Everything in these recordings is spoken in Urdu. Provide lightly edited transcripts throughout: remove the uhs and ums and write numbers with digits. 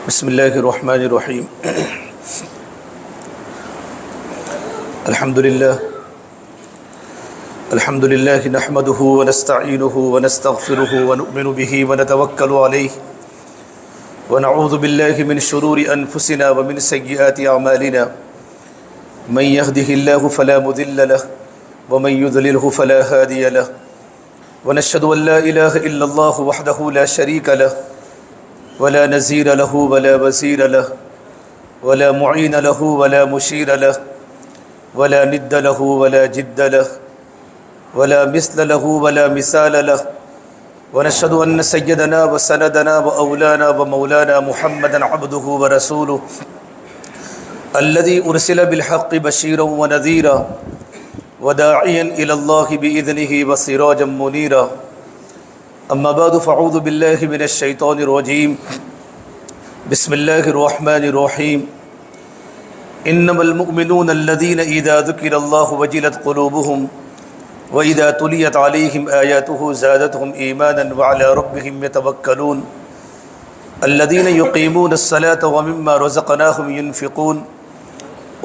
بسم اللہ الرحمن الرحیم الحمد للہ نحمده ونستعینه ونستغفره ونؤمن به ونتوکل علیہ ونعوذ باللہ من شرور انفسنا ومن سیئات اعمالنا من يهده اللہ فلا مضل له ومن يضلله فلا هادی له ونشهد ان لا الہ الا اللہ وحدہ لا شریک له ولا نذیر له ولا وزیر له ولا معین له ولا مشیر له ولا ند له ولا جد له ولا مثل له ولا مثال له ونشهد أن سيدنا وسندنا وأولانا ومولانا محمدا عبده ورسوله الذي أرسل بالحق بشيرا ونذيرا وداعيا إلى الله بإذنه وسراجا منيرا أما بعد فأعوذ بالله من الشيطان الرجيم بسم الله الرحمن الرحيم إنما المؤمنون الذين إذا ذكر الله وجلت قلوبهم وإذا تليت عليهم آياته زادتهم إيمانا وعلى ربهم يتوكلون الذين يقيمون الصلاة ومما رزقناهم ينفقون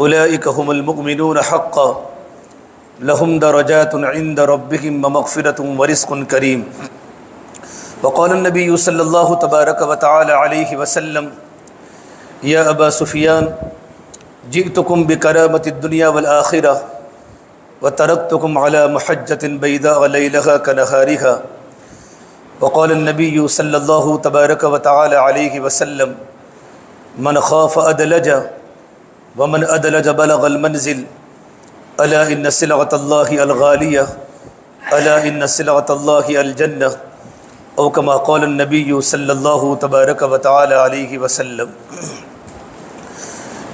أولئك هم المؤمنون حقا لهم درجات عند ربهم ومغفرة ورزق كريم وقال النبي صلى الله تبارك وتعالى عليه وسلم يا أبا سفيان جئتكم بكرامة الدنيا والآخرة وتركتكم على محجة بيضاء ليلها كنهارها وقال النبي صلى الله تبارك وتعالى عليه وسلم من خاف أدلج ومن أدلج بلغ المنزل ألا إن سلعة الله الغالية ألا إن سلعة الله الجنة او کما قال النبی صلی اللہ تبارک و تعالی علیہ وسلم۔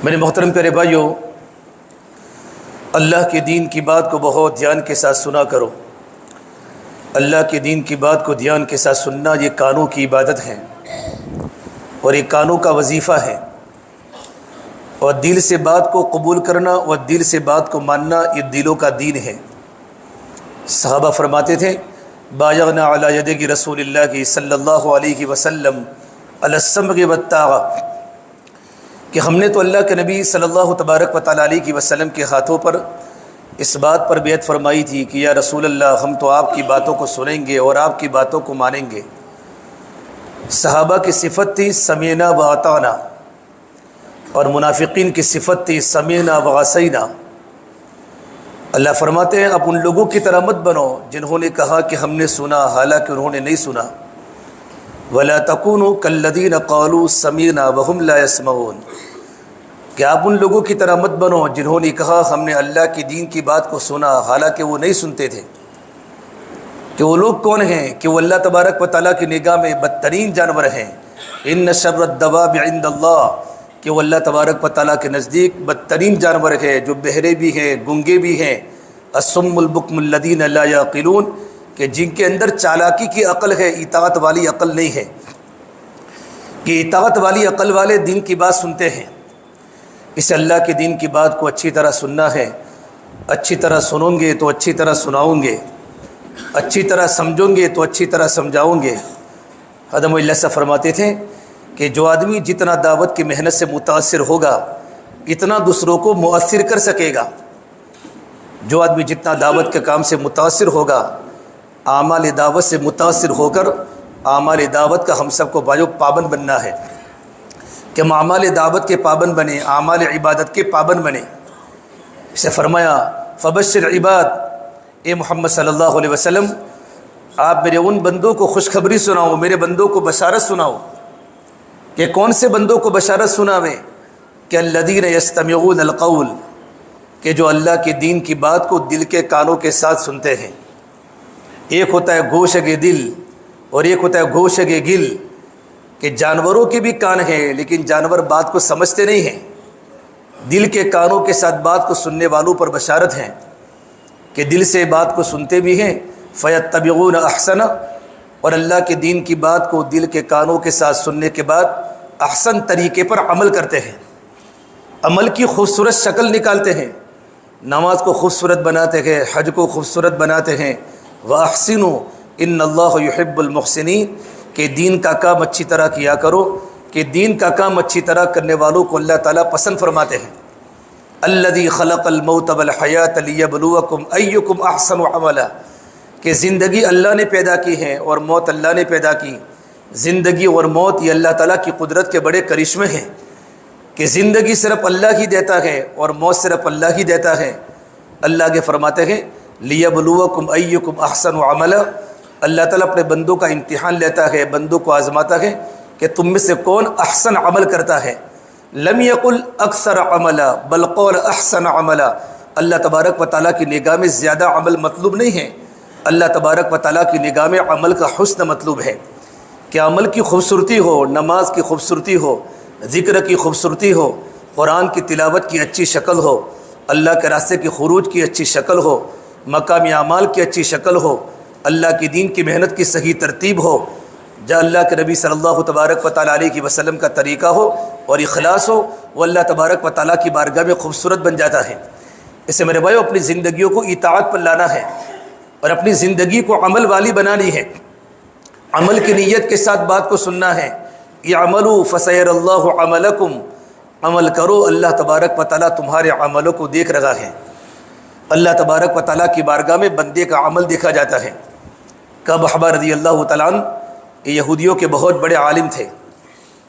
میرے محترم پیارے بھائیو، اللہ کے دین کی بات کو بہت دھیان کے ساتھ سنا کرو۔ اللہ کے دین کی بات کو دھیان کے ساتھ سننا یہ کانوں کی عبادت ہے اور یہ کانوں کا وظیفہ ہے، اور دل سے بات کو قبول کرنا اور دل سے بات کو ماننا یہ دلوں کا دین ہے۔ صحابہ فرماتے تھے بایعنا علی یدک رسول اللہ کی صلی اللہ علیہ وسلم علی السمع والطاعہ، کہ ہم نے تو اللہ کے نبی صلی اللہ تبارک و تعالی علیہ وسلم کے ہاتھوں پر اس بات پر بیعت فرمائی تھی کہ یا رسول اللہ ہم تو آپ کی باتوں کو سنیں گے اور آپ کی باتوں کو مانیں گے۔ صحابہ کی صفت تھی سمعنا و اطعنا، اور منافقین کی صفت تھی سمعنا و عصینا۔ اللہ فرماتے ہیں اب ان لوگوں کی طرح مت بنو جنہوں نے کہا کہ ہم نے سنا حالانکہ انہوں نے نہیں سنا۔ وَلَا تَكُونُوا كَالَّذِينَ قَالُوا سَمِعْنَا وَهُمْ لَا يَسْمَعُونَ، کہ آپ ان لوگوں کی طرح مت بنو جنہوں نے کہا ہم نے اللہ کی دین کی بات کو سنا حالانکہ وہ نہیں سنتے تھے۔ کہ وہ لوگ کون ہیں؟ کہ وہ اللہ تبارک و تعالیٰ کی نگاہ میں بدترین جانور ہیں۔ إِنَّ شَرَّ الدَّوَابِ عِندَ اللَّهِ، کہ وہ اللہ تبارک و تعالیٰ کے نزدیک بدترین جانور ہے، جو بہرے بھی ہیں گنگے بھی ہیں۔ الصم البکم الذین لا یعقلون، کہ جن کے اندر چالاکی کی عقل ہے، اطاعت والی عقل نہیں ہے۔ کہ اطاعت والی عقل والے دین کی بات سنتے ہیں۔ اس اللہ کے دین کی بات کو اچھی طرح سننا ہے، اچھی طرح سنوں گے تو اچھی طرح سناؤں گے، اچھی طرح سمجھوں گے تو اچھی طرح سمجھاؤں گے۔ حضرت اللہ سے فرماتے تھے کہ جو آدمی جتنا دعوت کی محنت سے متاثر ہوگا اتنا دوسروں کو مؤثر کر سکے گا۔ جو آدمی جتنا دعوت کے کام سے متاثر ہوگا، اعمال دعوت سے متاثر ہو کر اعمال دعوت کا ہم سب کو پابند بننا ہے، کہ ہم اعمال دعوت کے پابند بنیں، اعمال عبادت کے پابند بنیں۔ اسے فرمایا فبشر عباد، اے محمد صلی اللہ علیہ وسلم آپ میرے ان بندوں کو خوشخبری سناؤ، میرے بندوں کو بشارت سناؤ۔ کہ کون سے بندوں کو بشارت سناویں؟ کہ الذین یستمعون القول، کہ جو اللہ کے دین کی بات کو دل کے کانوں کے ساتھ سنتے ہیں۔ ایک ہوتا ہے گوشگ دل اور ایک ہوتا ہے گوشگ گل، کہ جانوروں کے بھی کان ہیں لیکن جانور بات کو سمجھتے نہیں ہیں۔ دل کے کانوں کے ساتھ بات کو سننے والوں پر بشارت ہیں کہ دل سے بات کو سنتے بھی ہیں، فیتبعون احسن، اور اللہ کے دین کی بات کو دل کے کانوں کے ساتھ سننے کے بعد احسن طریقے پر عمل کرتے ہیں، عمل کی خوبصورت شکل نکالتے ہیں، نماز کو خوبصورت بناتے ہیں، حج کو خوبصورت بناتے ہیں۔ وَأَحْسِنُوا إِنَّ اللَّهَ يُحِبُّ الْمُحْسِنِينَ، کہ دین کا کام اچھی طرح کیا کرو کہ دین کا کام اچھی طرح کرنے والوں کو اللہ تعالیٰ پسند فرماتے ہیں۔ الذی خلق الموت والحیات لیبلوکم ایکم احسن عملا، کہ زندگی اللہ نے پیدا کی ہے اور موت اللہ نے پیدا کی۔ زندگی اور موت یہ اللہ تعالیٰ کی قدرت کے بڑے کرشمے ہیں کہ زندگی صرف اللہ ہی دیتا ہے اور موت صرف اللہ ہی دیتا ہے۔ اللہ کے فرماتے ہیں لیبلوکم ایکم احسن عملا، اللہ تعالیٰ اپنے بندوں کا امتحان لیتا ہے، بندوں کو آزماتا ہے کہ تم میں سے کون احسن عمل کرتا ہے۔ لم یقل اکثر عملا بل قول احسن عملا، اللہ تبارک و تعالیٰ کی نگاہ میں زیادہ عمل مطلوب نہیں ہے، اللہ تبارک و تعالیٰ کی نگاہ میں عمل کا حسن مطلوب ہے کہ عمل کی خوبصورتی ہو، نماز کی خوبصورتی ہو، ذکر کی خوبصورتی ہو، قرآن کی تلاوت کی اچھی شکل ہو، اللہ کے راستے کی خروج کی اچھی شکل ہو، مقامی اعمال کی اچھی شکل ہو، اللہ کی دین کی محنت کی صحیح ترتیب ہو، جہاں اللہ کے نبی صلی اللہ تبارک و تعالیٰ علیہ وسلم کا طریقہ ہو اور اخلاص ہو، وہ اللہ تبارک و تعالیٰ کی بارگاہ میں خوبصورت بن جاتا ہے۔ اس سے میرے بھائیو اپنی زندگیوں کو اطاعت پر لانا ہے اور اپنی زندگی کو عمل والی بنانی ہے، عمل کی نیت کے ساتھ بات کو سننا ہے۔ اعملوا فسیر اللہ عملکم، عمل کرو، اللہ تبارک و تعالیٰ تمہارے عملوں کو دیکھ رہا ہے۔ اللہ تبارک و تعالیٰ کی بارگاہ میں بندے کا عمل دیکھا جاتا ہے۔ کعب احبار رضی اللہ تعالیٰ عنہ یہودیوں کے بہت بڑے عالم تھے،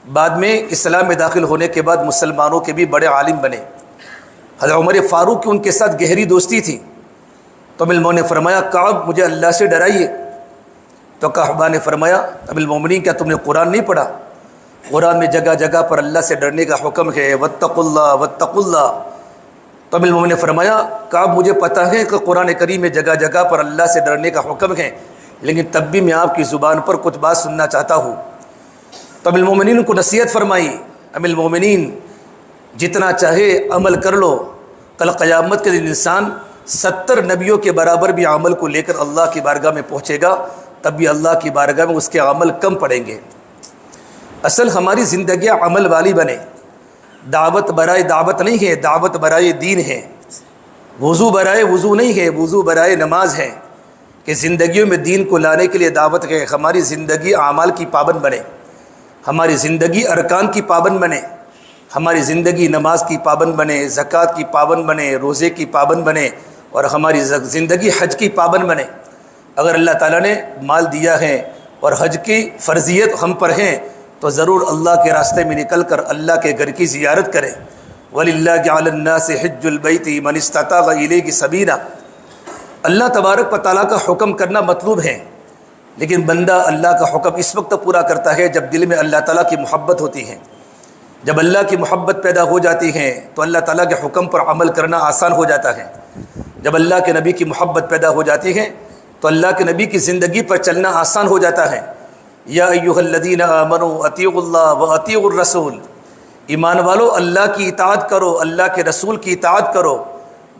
بعد میں اسلام میں داخل ہونے کے بعد مسلمانوں کے بھی بڑے عالم بنے۔ حضرت عمر فاروق کی ان کے ساتھ گہری دوستی تھی، تو ام المومنین نے فرمایا کعب مجھے اللہ سے ڈرائیے، تو کعب نے فرمایا ام المومنین کیا تم نے قرآن نہیں پڑھا؟ قرآن میں جگہ جگہ پر اللہ سے ڈرنے کا حکم ہے، واتقوا اللہ واتقوا اللہ۔ تو ام المومنین نے فرمایا کعب مجھے پتہ ہے کہ قرآن کریم میں جگہ جگہ پر اللہ سے ڈرنے کا حکم ہے، لیکن تب بھی میں آپ کی زبان پر کچھ بات سننا چاہتا ہوں۔ تو ام المومنین کو نصیحت فرمائی، ام المومنین جتنا چاہے عمل کر لو، کل قیامت کے دن انسان 70 نبیوں کے برابر بھی عمل کو لے کر اللہ کی بارگاہ میں پہنچے گا، تب بھی اللہ کی بارگاہ میں اس کے عمل کم پڑیں گے۔ اصل ہماری زندگیاں عمل والی بنے، دعوت برائے دعوت نہیں ہے، دعوت برائے دین ہے، وضو برائے وضو نہیں ہے، وضو برائے نماز ہے، کہ زندگیوں میں دین کو لانے کے لیے دعوت ہے۔ ہماری زندگی اعمال کی پابند بنے، ہماری زندگی ارکان کی پابند بنے، ہماری زندگی نماز کی پابند بنے، زکوٰۃ کی پابند بنے، روزے کی پابند بنے، اور ہماری زندگی حج کی پابند بنے۔ اگر اللہ تعالیٰ نے مال دیا ہے اور حج کی فرضیت ہم پر ہیں تو ضرور اللہ کے راستے میں نکل کر اللہ کے گھر کی زیارت کریں۔ وَلِلَّهِ عَلَى النَّاسِ حِجُّ الْبَيْتِ مَنِ اسْتَطَاعَ إِلَيْهِ سَبِيلًا، اللہ تبارک و تعالیٰ کا حکم کرنا مطلوب ہے، لیکن بندہ اللہ کا حکم اس وقت پورا کرتا ہے جب دل میں اللہ تعالیٰ کی محبت ہوتی ہے۔ جب اللہ کی محبت پیدا ہو جاتی ہے تو اللہ تعالیٰ کے حکم پر عمل کرنا آسان ہو جاتا ہے۔ جب اللہ کے نبی کی محبت پیدا ہو جاتی ہے تو اللہ کے نبی کی زندگی پر چلنا آسان ہو جاتا ہے۔ یا ایھا الذین آمنوا اطیعوا اللہ واطیعوا الرسول، ایمان والو اللہ کی اطاعت کرو، اللہ کے رسول کی اطاعت کرو۔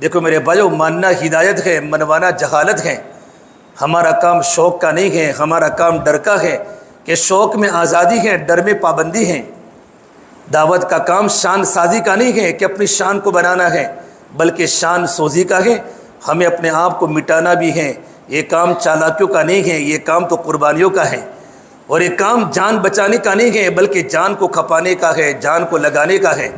دیکھو میرے بھائیو، ماننا ہدایت ہے، منوانا جہالت ہے۔ ہمارا کام شوق کا نہیں ہے، ہمارا کام ڈر کا ہے، کہ شوق میں آزادی ہے، ڈر میں پابندی ہے۔ دعوت کا کام شان سازی کا نہیں ہے کہ اپنی شان کو بنانا ہے، بلکہ شان سوزی کا ہے، ہمیں اپنے آپ کو مٹانا بھی ہے۔ یہ کام چالاکیوں کا نہیں ہے، یہ کام تو قربانیوں کا ہے، اور یہ کام جان بچانے کا نہیں ہے بلکہ جان کو کھپانے کا ہے، جان کو لگانے کا ہے۔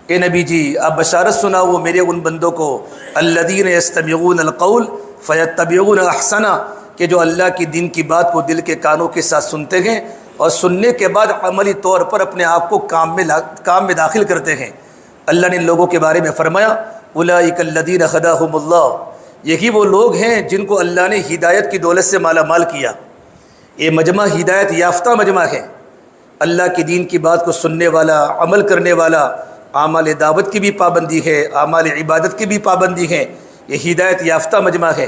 اے نبی جی آپ بشارت سناؤ میرے ان بندوں کو الذین یستمعون القول فیتبعون احسنہ، کہ جو اللہ کی دین کی بات کو دل کے کانوں کے ساتھ سنتے ہیں اور سننے کے بعد عملی طور پر اپنے آپ کو کام میں داخل کرتے ہیں۔ اللہ نے ان لوگوں کے بارے میں فرمایا اولئک الذین ھداھم اللہ، یہی وہ لوگ ہیں جن کو اللہ نے ہدایت کی دولت سے مالا مال کیا۔ یہ مجمع ہدایت یافتہ مجمع ہے، اللہ کی دین کی بات کو سننے والا، عمل کرنے والا، اعمال دعوت کی بھی پابندی ہے، اعمال عبادت کی بھی پابندی ہے۔ یہ ہدایت یافتہ مجمع ہے،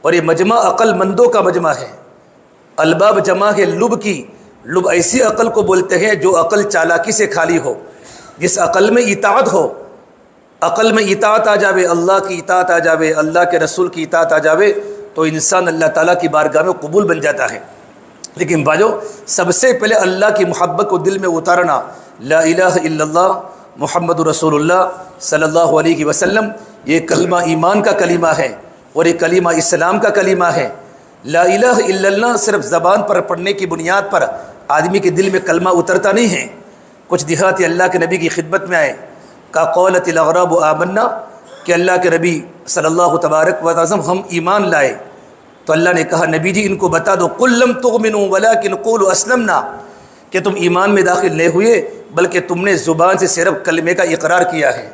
اور یہ مجمع عقل مندوں کا مجمع ہے۔ الباب جمع ہے لب کی، لب ایسی عقل کو بولتے ہیں جو عقل چالاکی سے خالی ہو، جس عقل میں اطاعت ہو، عقل میں اطاعت آ جاوے، اللہ کی اطاعت آ جاوے، اللہ کے رسول کی اطاعت آ جاوے، تو انسان اللہ تعالیٰ کی بارگاہ میں قبول بن جاتا ہے۔ لیکن بھائیو، سب سے پہلے اللہ کی محبت کو دل میں اتارنا، لا الہ الا اللہ محمد رسول اللہ صلی اللہ علیہ وسلم، یہ کلمہ ایمان کا کلمہ ہے اور یہ کلمہ اسلام کا کلمہ ہے۔ لا الہ الا اللہ صرف زبان پر پڑھنے کی بنیاد پر آدمی کے دل میں کلمہ اترتا نہیں ہے، کچھ دیہاتی اللہ کے نبی کی خدمت میں آئے، کہا قولت الاغراب آمنا، کہ اللہ کے نبی صلی اللہ تبارک و تعالی ہم ایمان لائے۔ تو اللہ نے کہا نبی جی ان کو بتا دو قل لم تؤمنوا ولکن قولوا اسلمنا، کہ تم ایمان میں داخل نہیں ہوئے بلکہ تم نے زبان سے صرف کلمے کا اقرار کیا ہے۔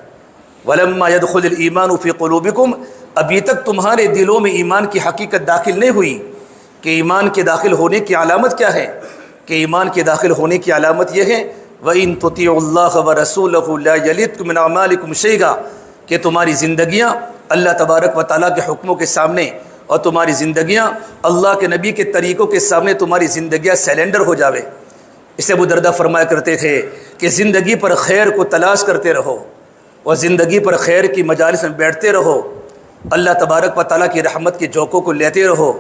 ولما يدخل الایمان فی قلوبکم، ابھی تک تمہارے دلوں میں ایمان کی حقیقت داخل نہیں ہوئی۔ کہ ایمان کے داخل ہونے کی علامت کیا ہے؟ کہ ایمان کے داخل ہونے کی علامت یہ ہے وَإِن تُطِيعُوا اللَّهَ وَرَسُولَهُ لَا يَلِتْكُم مِّنْ أَعْمَالِكُمْ شَيْئًا، کہ تمہاری زندگیاں اللہ تبارک و تعالیٰ کے حکموں کے سامنے اور تمہاری زندگیاں اللہ کے نبی کے طریقوں کے سامنے تمہاری زندگیاں سیلنڈر ہو جاوے۔ اسے ابو دردہ فرمایا کرتے تھے کہ زندگی پر خیر کو تلاش کرتے رہو اور زندگی پر خیر کی مجالس میں بیٹھتے رہو، اللہ تبارک و تعالیٰ کی رحمت کے جھونکوں کو لیتے رہو،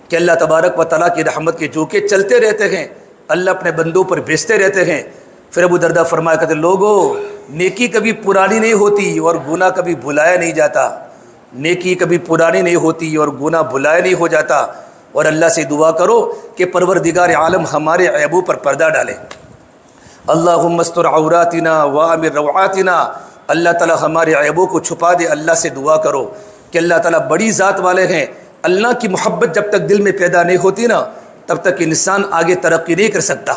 کہ اللہ تبارک و تعالیٰ کی رحمت کے جھونکے چلتے رہتے ہیں، اللہ اپنے بندوں پر بھیجتے رہتے ہیں۔ پھر ابو دردہ فرمایا کرتے لوگوں، نیکی کبھی پرانی نہیں ہوتی اور گناہ کبھی بھلایا نہیں جاتا، نیکی کبھی پرانی نہیں ہوتی اور گناہ بھلایا نہیں ہو جاتا، اور اللہ سے دعا کرو کہ پروردگار عالم ہمارے عیبوں پر پردہ ڈالے۔ اللہم استر عوراتنا وامر روعاتنا، اللہ تعالیٰ ہمارے عیبوں کو چھپا دے۔ اللہ سے دعا کرو کہ اللہ تعالیٰ بڑی ذات والے ہیں، اللہ کی محبت جب تک دل میں پیدا نہیں ہوتی نا تب تک انسان آگے ترقی نہیں کر سکتا۔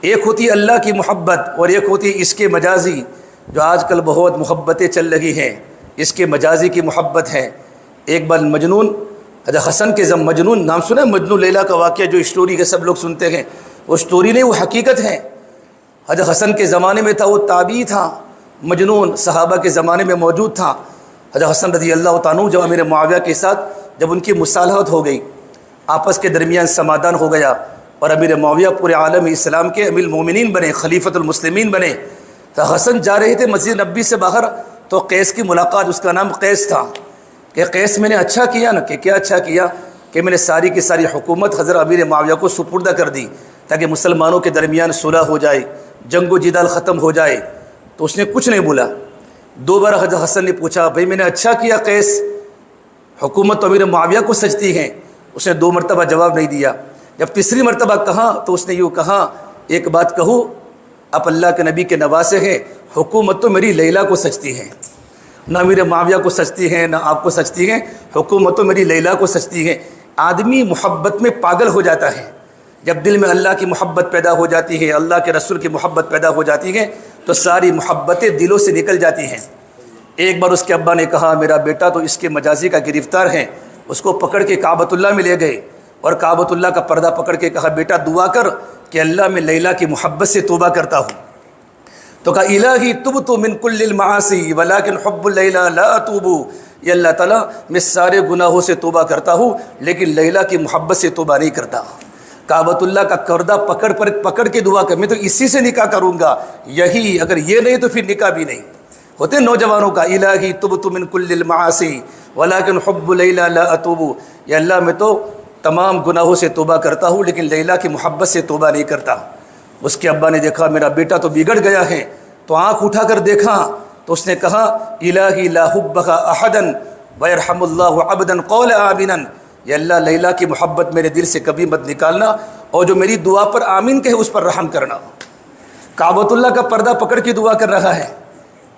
ایک ہوتی ہے اللہ کی محبت اور ایک ہوتی ہے اس کے مجازی، جو آج کل بہت محبتیں چل رہی ہیں، اس کے مجازی کی محبت ہے۔ ایک بار مجنون حضرت حسن کے مجنون نام سنا ہے؟ مجنون لیلا کا واقعہ جو اسٹوری کے سب لوگ سنتے ہیں، وہ اسٹوری نہیں، وہ حقیقت ہے۔ حضرت حسن کے زمانے میں تھا، وہ تابعی تھا، مجنون صحابہ کے زمانے میں موجود تھا۔ حضرت حسن رضی اللہ تعالیٰ عنہ جب امیر معاویہ کے ساتھ جب ان کی مصالحت ہو گئی، آپس کے درمیان سمادھان ہو گیا اور امیر معاویہ پورے عالم اسلام کے امیر المومنین بنے، خلیفۃ المسلمین بنے، تو حسن جا رہے تھے مسجد نبی سے باہر، تو قیس کی ملاقات، اس کا نام قیس تھا، کہ قیس میں نے اچھا کیا نا، کہ کیا اچھا کیا کہ میں نے ساری کی ساری حکومت حضرت امیر معاویہ کو سپردہ کر دی تاکہ مسلمانوں کے درمیان صلح ہو جائے، جنگ و جدال ختم ہو جائے۔ تو اس نے کچھ نہیں بولا۔ دو بار حضرت حسن نے پوچھا بھائی میں نے اچھا کیا قیس، حکومت تو امیر معاویہ کو سجتی ہے؟ اس نے دو مرتبہ جواب نہیں دیا۔ جب تیسری مرتبہ کہا تو اس نے یوں کہا ایک بات کہوں، آپ اللہ کے نبی کے نواسے ہیں، حکومت تو میری لیلا کو سجتی ہے، نہ امیر معاویہ کو سجتی ہے، نہ آپ کو سجتی ہے، حکومت تو میری لیلا کو سجتی ہے۔ آدمی محبت میں پاگل ہو جاتا ہے، جب دل میں اللہ کی محبت پیدا ہو جاتی ہے، اللہ کے رسول کی محبت پیدا ہو جاتی ہے تو ساری محبتیں دلوں سے نکل جاتی ہیں۔ ایک بار اس کے ابا نے کہا میرا بیٹا تو اس کے مجازی کا گرفتار ہے، اس کو پکڑ کے کعبۃ اللہ میں لے گئے اور کعبۃ اللہ کا پردہ پکڑ کے کہا بیٹا دعا کر کہ اللہ میں لیلا کی محبت سے توبہ کرتا ہوں۔ تو کہا الہی تبت من کل المعاصی ولکن حب اللیلا لا اتوب، یہ اللہ تعالیٰ میں سارے گناہوں سے توبہ کرتا ہوں لیکن لیلا کی محبت سے توبہ نہیں کرتا۔ کعبۃ اللہ کا پردہ پکڑ کے دعا کر، میں تو اسی سے نکاح کروں گا، یہی اگر یہ نہیں تو پھر نکاح بھی نہیں۔ ہوتے نوجوانوں کا الہی تبت من کل المعاصی ولکن حب لیلا لا اتوب، یا اللہ میں تو تمام گناہوں سے توبہ کرتا ہوں لیکن لیلا کی محبت سے توبہ نہیں کرتا۔ اس کے ابا نے دیکھا میرا بیٹا تو بگڑ گیا ہے، تو آنکھ اٹھا کر دیکھا تو اس نے کہا الہی لا حبک احدا ویرحم اللہ عبدا قول آمنا، یا اللہ لیلا کی محبت میرے دل سے کبھی مت نکالنا اور جو میری دعا پر آمین کہے اس پر رحم کرنا۔ کعبۃ اللہ کا پردہ پکڑ کے دعا کر رہا ہے،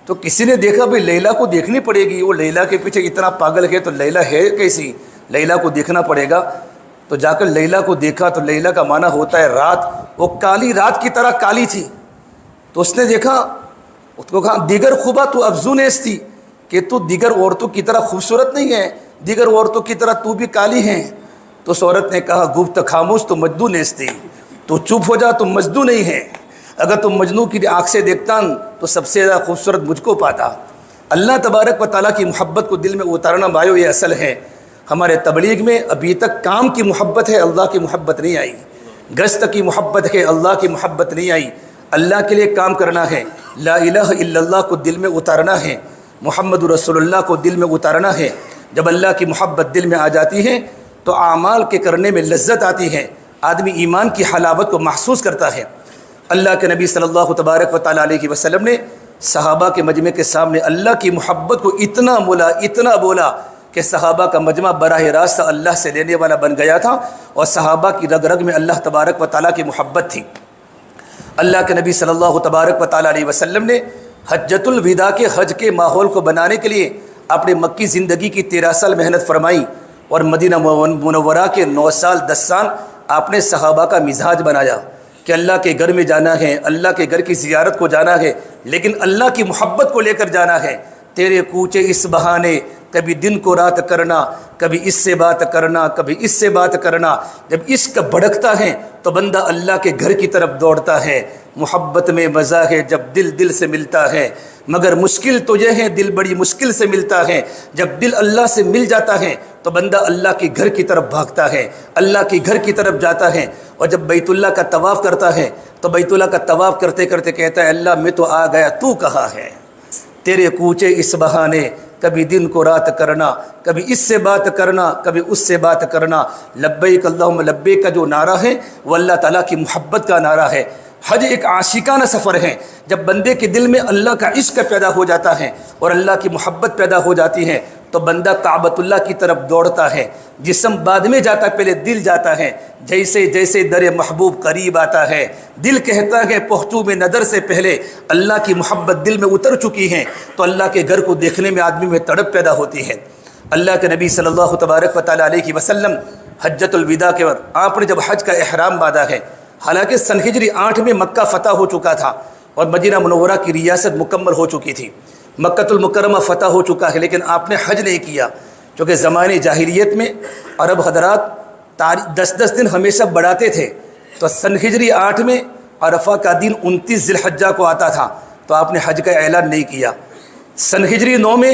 تو کسی نے دیکھا بھئی لیلا کو دیکھنی پڑے گی، وہ لیلا کے پیچھے اتنا پاگل ہے تو لیلا ہے کیسی، لیلا کو دیکھنا پڑے گا۔ تو جا کر لیلا کو دیکھا تو لیلا کا معنی ہوتا ہے رات، وہ کالی رات کی طرح کالی تھی۔ تو اس نے دیکھا، اس کو کہا دیگر خوبہ تو افزون تھی، کہ تو دیگر عورتوں کی طرح خوبصورت نہیں ہے، دیگر عورتوں کی طرح تو بھی کالی ہیں۔ تو اس عورت نے کہا گفت خاموش تو مجدو نیستی، تو چپ ہو جا، تم مجدو نہیں ہے، اگر تم مجنو کی آنکھ سے دیکھتا تو سب سے زیادہ خوبصورت مجھ کو پاتا۔ اللہ تبارک و تعالیٰ کی محبت کو دل میں اتارنا بھائیو یہ اصل ہے۔ ہمارے تبلیغ میں ابھی تک کام کی محبت ہے، اللہ کی محبت نہیں آئی، گشت کی محبت ہے، اللہ کی محبت نہیں آئی۔ اللہ کے لیے کام کرنا ہے، لا الہ الا اللہ کو دل میں اتارنا ہے، محمد رسول اللہ کو دل میں اتارنا ہے۔ جب اللہ کی محبت دل میں آ جاتی ہے تو اعمال کے کرنے میں لذت آتی ہے، آدمی ایمان کی حلاوت کو محسوس کرتا ہے۔ اللہ کے نبی صلی اللہ تبارک و تعالیٰ علیہ وسلم نے صحابہ کے مجمع کے سامنے اللہ کی محبت کو اتنا بولا کہ صحابہ کا مجمع براہ راست اللہ سے لینے والا بن گیا تھا، اور صحابہ کی رگ رگ میں اللہ تبارک و تعالیٰ کی محبت تھی۔ اللہ کے نبی صلی اللہ تبارک و تعالیٰ علیہ وسلم نے حجۃ الوداع کے حج کے ماحول کو بنانے کے لیے اپنے مکی زندگی کی 13 سال محنت فرمائی، اور مدینہ منورہ کے 9 سال 10 سال آپ نے صحابہ کا مزاج بنایا کہ اللہ کے گھر میں جانا ہے، اللہ کے گھر کی زیارت کو جانا ہے، لیکن اللہ کی محبت کو لے کر جانا ہے۔ تیرے کوچے اس بہانے، کبھی دن کو رات کرنا، کبھی اس سے بات کرنا، کبھی اس سے بات کرنا۔ جب عشق بھڑکتا ہے تو بندہ اللہ کے گھر کی طرف دوڑتا ہے۔ محبت میں مزہ ہے جب دل دل سے ملتا ہے، مگر مشکل تو یہ ہے دل بڑی مشکل سے ملتا ہے۔ جب دل اللہ سے مل جاتا ہے تو بندہ اللہ کے گھر کی طرف بھاگتا ہے، اللہ کے گھر کی طرف جاتا ہے۔ اور جب بیت اللہ کا طواف کرتا ہے تو بیت اللہ کا طواف کرتے کرتے کہتا ہے اللہ میں تو آ گیا، تو کہاں ہے؟ تیرے کوچے اس بہانے، کبھی دن کو رات کرنا، کبھی اس سے بات کرنا، کبھی اس سے بات کرنا۔ لبیک اللہم لبیک کا جو نعرہ ہے وہ اللہ تعالیٰ کی محبت کا نعرہ ہے۔ حج ایک عاشقانہ سفر ہے۔ جب بندے کے دل میں اللہ کا عشق پیدا ہو جاتا ہے اور اللہ کی محبت پیدا ہو جاتی ہے تو بندہ کعبۃ اللہ کی طرف دوڑتا ہے۔ جسم بعد میں جاتا ہے، پہلے دل جاتا ہے۔ جیسے جیسے در محبوب قریب آتا ہے، دل کہتا ہے پہنچوں میں نظر سے پہلے اللہ کی محبت دل میں اتر چکی ہے، تو اللہ کے گھر کو دیکھنے میں آدمی میں تڑپ پیدا ہوتی ہے۔ اللہ کے نبی صلی اللہ تبارک و تعالیٰ علیہ وسلم حجۃ الوداع کے وقت آپ نے جب حج کا احرام باندھا ہے، حالانکہ سن ہجری 8 میں مکہ فتح ہو چکا تھا اور مدینہ منورہ کی ریاست مکمل ہو چکی تھی، مکہ المکرمہ فتح ہو چکا ہے، لیکن آپ نے حج نہیں کیا، کیونکہ زمانے جاہلیت میں عرب حضرات 10 دن ہمیشہ بڑھاتے تھے۔ تو سن ہجری 8 میں عرفہ کا دن 29 ذی الحجہ کو آتا تھا، تو آپ نے حج کا اعلان نہیں کیا۔ سن ہجری 9 میں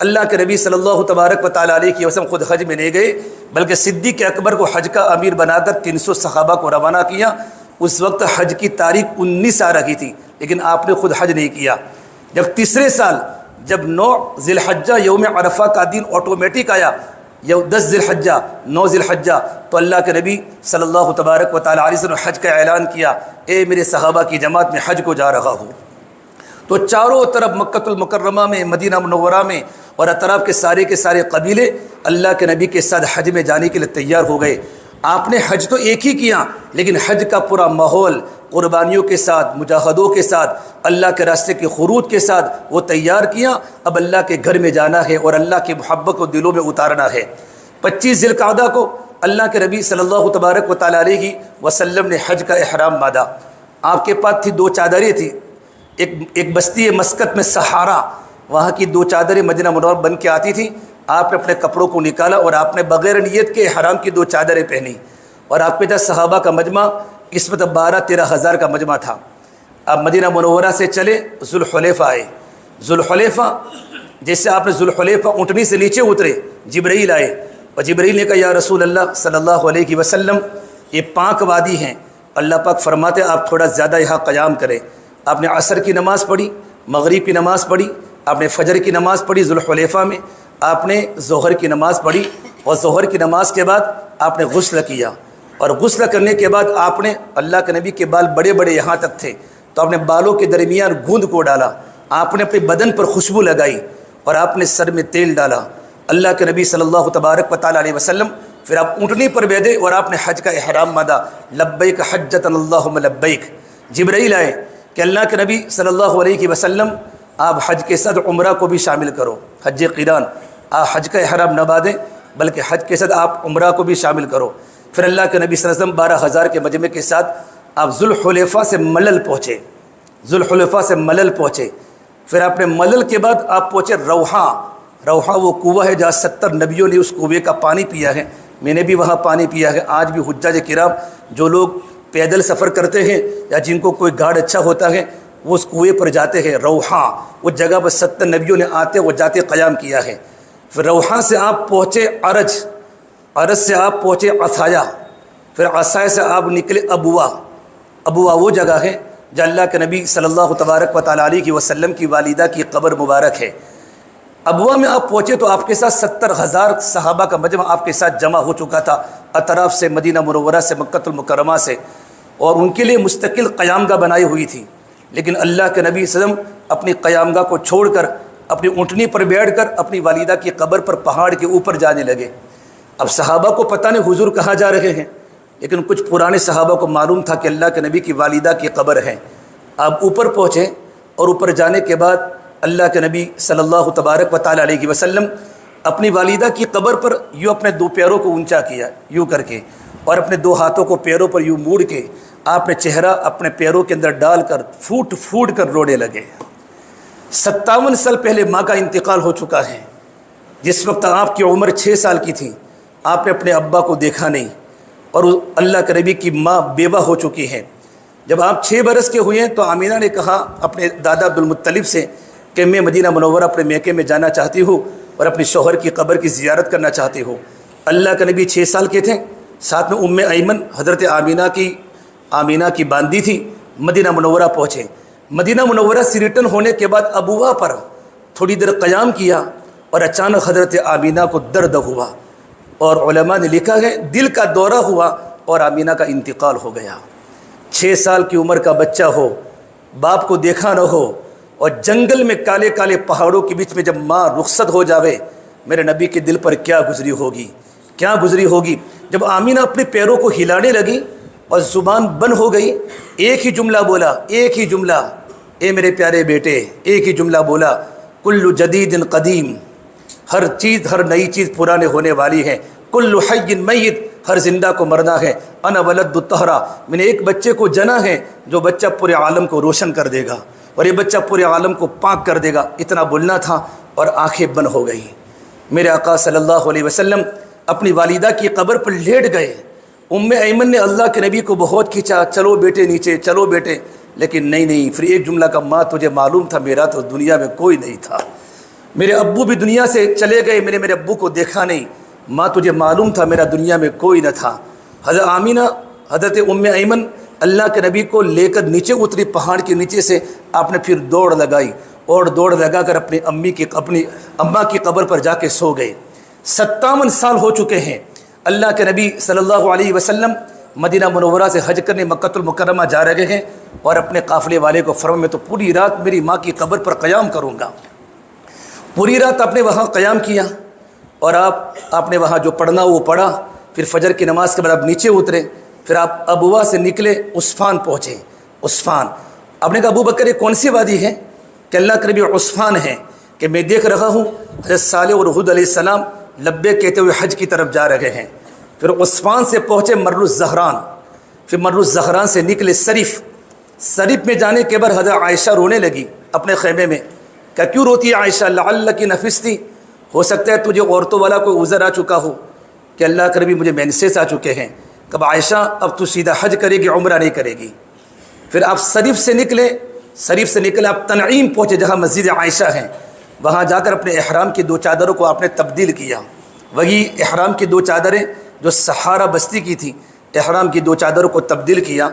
اللہ کے نبی صلی اللہ تبارک و تعالیٰ علیہ وسلم خود حج میں نہیں گئے، بلکہ صدیق اکبر کو حج کا امیر بنا کر 300 صحابہ کو روانہ کیا۔ اس وقت حج کی تاریخ 19 آ رہی تھی، لیکن آپ نے خود حج نہیں کیا۔ جب تیسرے سال جب 9 ذی الحجہ یوم عرفہ کا دن آٹومیٹک آیا، 10 ذی الحجہ 9 ذی الحجہ، تو اللہ کے نبی صلی اللہ تبارک و تعالیٰ علیہ وسلم نے حج کا اعلان کیا، اے میرے صحابہ کی جماعت میں حج کو جا رہا ہوں۔ تو چاروں طرف مکہ المکرمہ میں، مدینہ منورہ میں اور اطراف کے سارے قبیلے اللہ کے نبی کے ساتھ حج میں جانے کے لیے تیار ہو گئے۔ آپ نے حج تو ایک ہی کیا، لیکن حج کا پورا ماحول قربانیوں کے ساتھ، مجاہدوں کے ساتھ، اللہ کے راستے کے خروج کے ساتھ وہ تیار کیا۔ اب اللہ کے گھر میں جانا ہے اور اللہ کی محبت کو دلوں میں اتارنا ہے۔ 25 ذی القعدہ کو اللہ کے نبی صلی اللہ تبارک و تعالیٰ علیہ وسلم نے حج کا احرام باندھا۔ آپ کے پاس تھی 2 چادریں تھیں، ایک بستی مسکت میں سہارا، وہاں کی 2 چادریں مدینہ منورہ بن کے آتی تھیں۔ آپ نے اپنے کپڑوں کو نکالا اور آپ نے بغیر نیت کے احرام کی 2 چادریں پہنی، اور آپ کے جہاں صحابہ کا مجمع اس وقت 12-13 ہزار کا مجمع تھا۔ آپ مدینہ منورہ سے چلے، ذوالحلیفہ آئے۔ ذوالحلیفہ جیسے آپ نے ذوالحلیفہ اونٹنی سے نیچے اترے، جبرائیل آئے اور جبرائیل نے کہا یا رسول اللہ صلی اللہ علیہ وسلم، یہ پاک وادی ہیں، اللہ پاک فرماتے آپ تھوڑا زیادہ یہاں قیام کریں۔ آپ نے عصر کی نماز پڑھی، مغرب کی نماز پڑھی، آپ نے فجر کی نماز پڑھی ذوالحلیفہ میں، آپ نے ظہر کی نماز پڑھی، اور ظہر کی نماز کے بعد آپ نے غسل کیا، اور غسل کرنے کے بعد آپ نے، اللہ کے نبی کے بال بڑے بڑے یہاں تک تھے، تو آپ نے بالوں کے درمیان گوند کو ڈالا، آپ نے اپنے بدن پر خوشبو لگائی، اور آپ نے سر میں تیل ڈالا۔ اللہ کے نبی صلی اللہ تبارک و تعالیٰ علیہ وسلم پھر آپ اونٹنی پر بیٹھے اور آپ نے حج کا احرام باندھا، لبیک حجۃ اللہم لبیک۔ جبرائیل آئے کہ اللہ کے نبی صلی اللہ علیہ وسلم آپ حج کے ساتھ عمرہ کو بھی شامل کرو، حج قران، آپ حج کا احرام نہ باندھیں بلکہ حج کے ساتھ آپ عمرہ کو بھی شامل کرو۔ پھر اللہ کے نبی صلی اللہ علیہ وسلم 12,000 کے مجمع کے ساتھ آپ ذوالحلیفہ سے ملل پہنچے، ذوالحلیفہ سے ملل پہنچے۔ پھر آپ نے ملل کے بعد آپ پہنچے روحاں۔ روحاں وہ کنواں ہے جہاں 70 نبیوں نے اس کنویں کا پانی پیا ہے، میں نے بھی وہاں پانی پیا ہے۔ آج بھی حجاج کرام جو لوگ پیدل سفر کرتے ہیں یا جن کو کوئی گاڑ اچھا ہوتا ہے وہ اس کنویں پر جاتے ہیں۔ روحاں وہ جگہ پر 70 نبیوں نے آتے وہ جاتے قیام کیا ہے۔ پھر روحاں سے آپ پہنچے عرج، عرج سے آپ پہنچے عصایہ، پھر عصایہ سے آپ نکلے ابوا۔ ابوا وہ جگہ ہے جہاں اللہ کے نبی صلی اللہ تبارک و تعالیٰ علیہ وسلم کی والدہ کی قبر مبارک ہے۔ ابوا میں آپ پہنچے تو آپ کے ساتھ 70,000 صحابہ کا مجمع آپ کے ساتھ جمع ہو چکا تھا، اطراف سے، مدینہ منورہ سے، مکہ المکرمہ سے، اور ان کے لیے مستقل قیام گاہ بنائی ہوئی تھی۔ لیکن اللہ کے نبی صلی اللہ علیہ وسلم اپنی قیام گاہ کو چھوڑ کر اپنی اونٹنی پر بیٹھ کر اپنی والدہ کی قبر پر پہاڑ کے اوپر جانے لگے۔ اب صحابہ کو پتہ نہیں حضور کہاں جا رہے ہیں، لیکن کچھ پرانے صحابہ کو معلوم تھا کہ اللہ کے نبی کی والدہ کی قبر ہے۔ آپ اوپر پہنچے اور اوپر جانے کے بعد اللہ کے نبی صلی اللہ تبارک و تعالیٰ علیہ وسلم اپنی والدہ کی قبر پر یوں اپنے دو پیروں کو اونچا کیا یوں کر کے، اور اپنے دو ہاتھوں کو پیروں پر یوں موڑ کے آپ نے چہرہ اپنے پیروں کے اندر ڈال کر پھوٹ پھوٹ کر رونے لگے۔ 57 سال پہلے ماں کا انتقال ہو چکا ہے۔ جس وقت آپ کی عمر 6 سال کی تھی آپ نے اپنے ابا کو دیکھا نہیں، اور اللہ کے نبی کی ماں بیوہ ہو چکی ہے۔ جب آپ 6 برس کے ہوئے ہیں تو آمینہ نے کہا اپنے دادا عبدالمطلب سے کہ میں مدینہ منورہ اپنے میکے میں جانا چاہتی ہوں اور اپنی شوہر کی قبر کی زیارت کرنا چاہتی ہوں۔ اللہ کے نبی 6 سال کے تھے، ساتھ میں ایمن حضرت آمینہ کی باندی تھی، مدینہ منورہ پہنچے۔ مدینہ منورہ سے ریٹرن ہونے کے بعد ابوا پر تھوڑی دیر قیام کیا اور اچانک حضرت آمینہ کو درد ہوا، اور علماء نے لکھا ہے دل کا دورہ ہوا اور آمینہ کا انتقال ہو گیا۔ 6 سال کی عمر کا بچہ ہو، باپ کو دیکھا نہ ہو، اور جنگل میں کالے کالے پہاڑوں کے بیچ میں جب ماں رخصت ہو جاوے، میرے نبی کے دل پر کیا گزری ہوگی۔ جب آمینہ اپنے پیروں کو ہلانے لگی اور زبان بند ہو گئی، ایک ہی جملہ بولا، اے میرے پیارے بیٹے، ایک ہی جملہ بولا، کل جدید قدیم، ہر نئی چیز پرانے ہونے والی ہے، کل حی میت، ہر زندہ کو مرنا ہے، انا ولد الطہرا، میں نے ایک بچے کو جنا ہے جو بچہ پورے عالم کو روشن کر دے گا، اور یہ بچہ پورے عالم کو پاک کر دے گا۔ اتنا بولنا تھا اور آنکھیں بند ہو گئی۔ میرے آقا صلی اللہ علیہ وسلم اپنی والدہ کی قبر پر لیٹ گئے۔ ایمن نے اللہ کے نبی کو بہت کھینچا، چلو بیٹے نیچے، چلو بیٹے، لیکن نہیں۔ پھر ایک جملہ کا، ماں تجھے معلوم تھا میرا تو دنیا میں کوئی نہیں تھا، میرے ابو بھی دنیا سے چلے گئے، میں نے میرے ابو کو دیکھا نہیں، ماں تجھے معلوم تھا میرا دنیا میں کوئی نہ تھا۔ حضرت ایمن اللہ کے نبی کو لے کر نیچے اتری، پہاڑ کے نیچے سے آپ نے پھر دوڑ لگائی، اور دوڑ لگا کر اپنی اماں کی قبر پر جا کے سو گئے۔ 57 سال ہو چکے ہیں۔ اللہ کے نبی صلی اللہ علیہ وسلم مدینہ منورہ سے حج کرنے مکہ المکرمہ جا رہے ہیں، اور اپنے قافلے والے کو فرمایا میں تو پوری رات میری ماں کی قبر پر قیام کروں گا۔ پوری رات آپ نے وہاں قیام کیا، اور آپ نے وہاں جو پڑھنا وہ پڑھا۔ پھر فجر کی نماز کے بعد آپ نیچے اترے، پھر آپ ابوا سے نکلے، عسفان پہنچے۔ عسفان آپ نے کہا ابو بکر یہ کون سی وادی ہے؟ کہ اللہ کے نبی عسفان ہے، کہ میں دیکھ رہا ہوں حضرت صالح اور ہود علیہ السلام لبیک کہتے ہوئے حج کی طرف جا رہے ہیں۔ پھر عسفان سے پہنچے مر الزہران، پھر مر الزہران سے نکلے صریف میں جانے کے بعد حضرت عائشہ رونے لگی اپنے خیمے میں۔ کہ کیوں روتی ہے عائشہ؟ لعلک نفستی، ہو سکتا ہے تجھے عورتوں والا کوئی عذر آ چکا ہو کہ اللہ کے نبی مجھے مینسز آ چکے ہیں۔ کب عائشہ اب تو سیدھا حج کرے گی، عمرہ نہیں کرے گی۔ پھر آپ صریف سے نکلے آپ تنعیم پہنچے جہاں مسجد عائشہ ہیں، وہاں جا کر اپنے احرام کی 2 چادروں کو آپ نے تبدیل کیا۔ وہی احرام کی 2 چادریں جو سہارا بستی کی تھی، احرام کی 2 چادروں کو تبدیل کیا،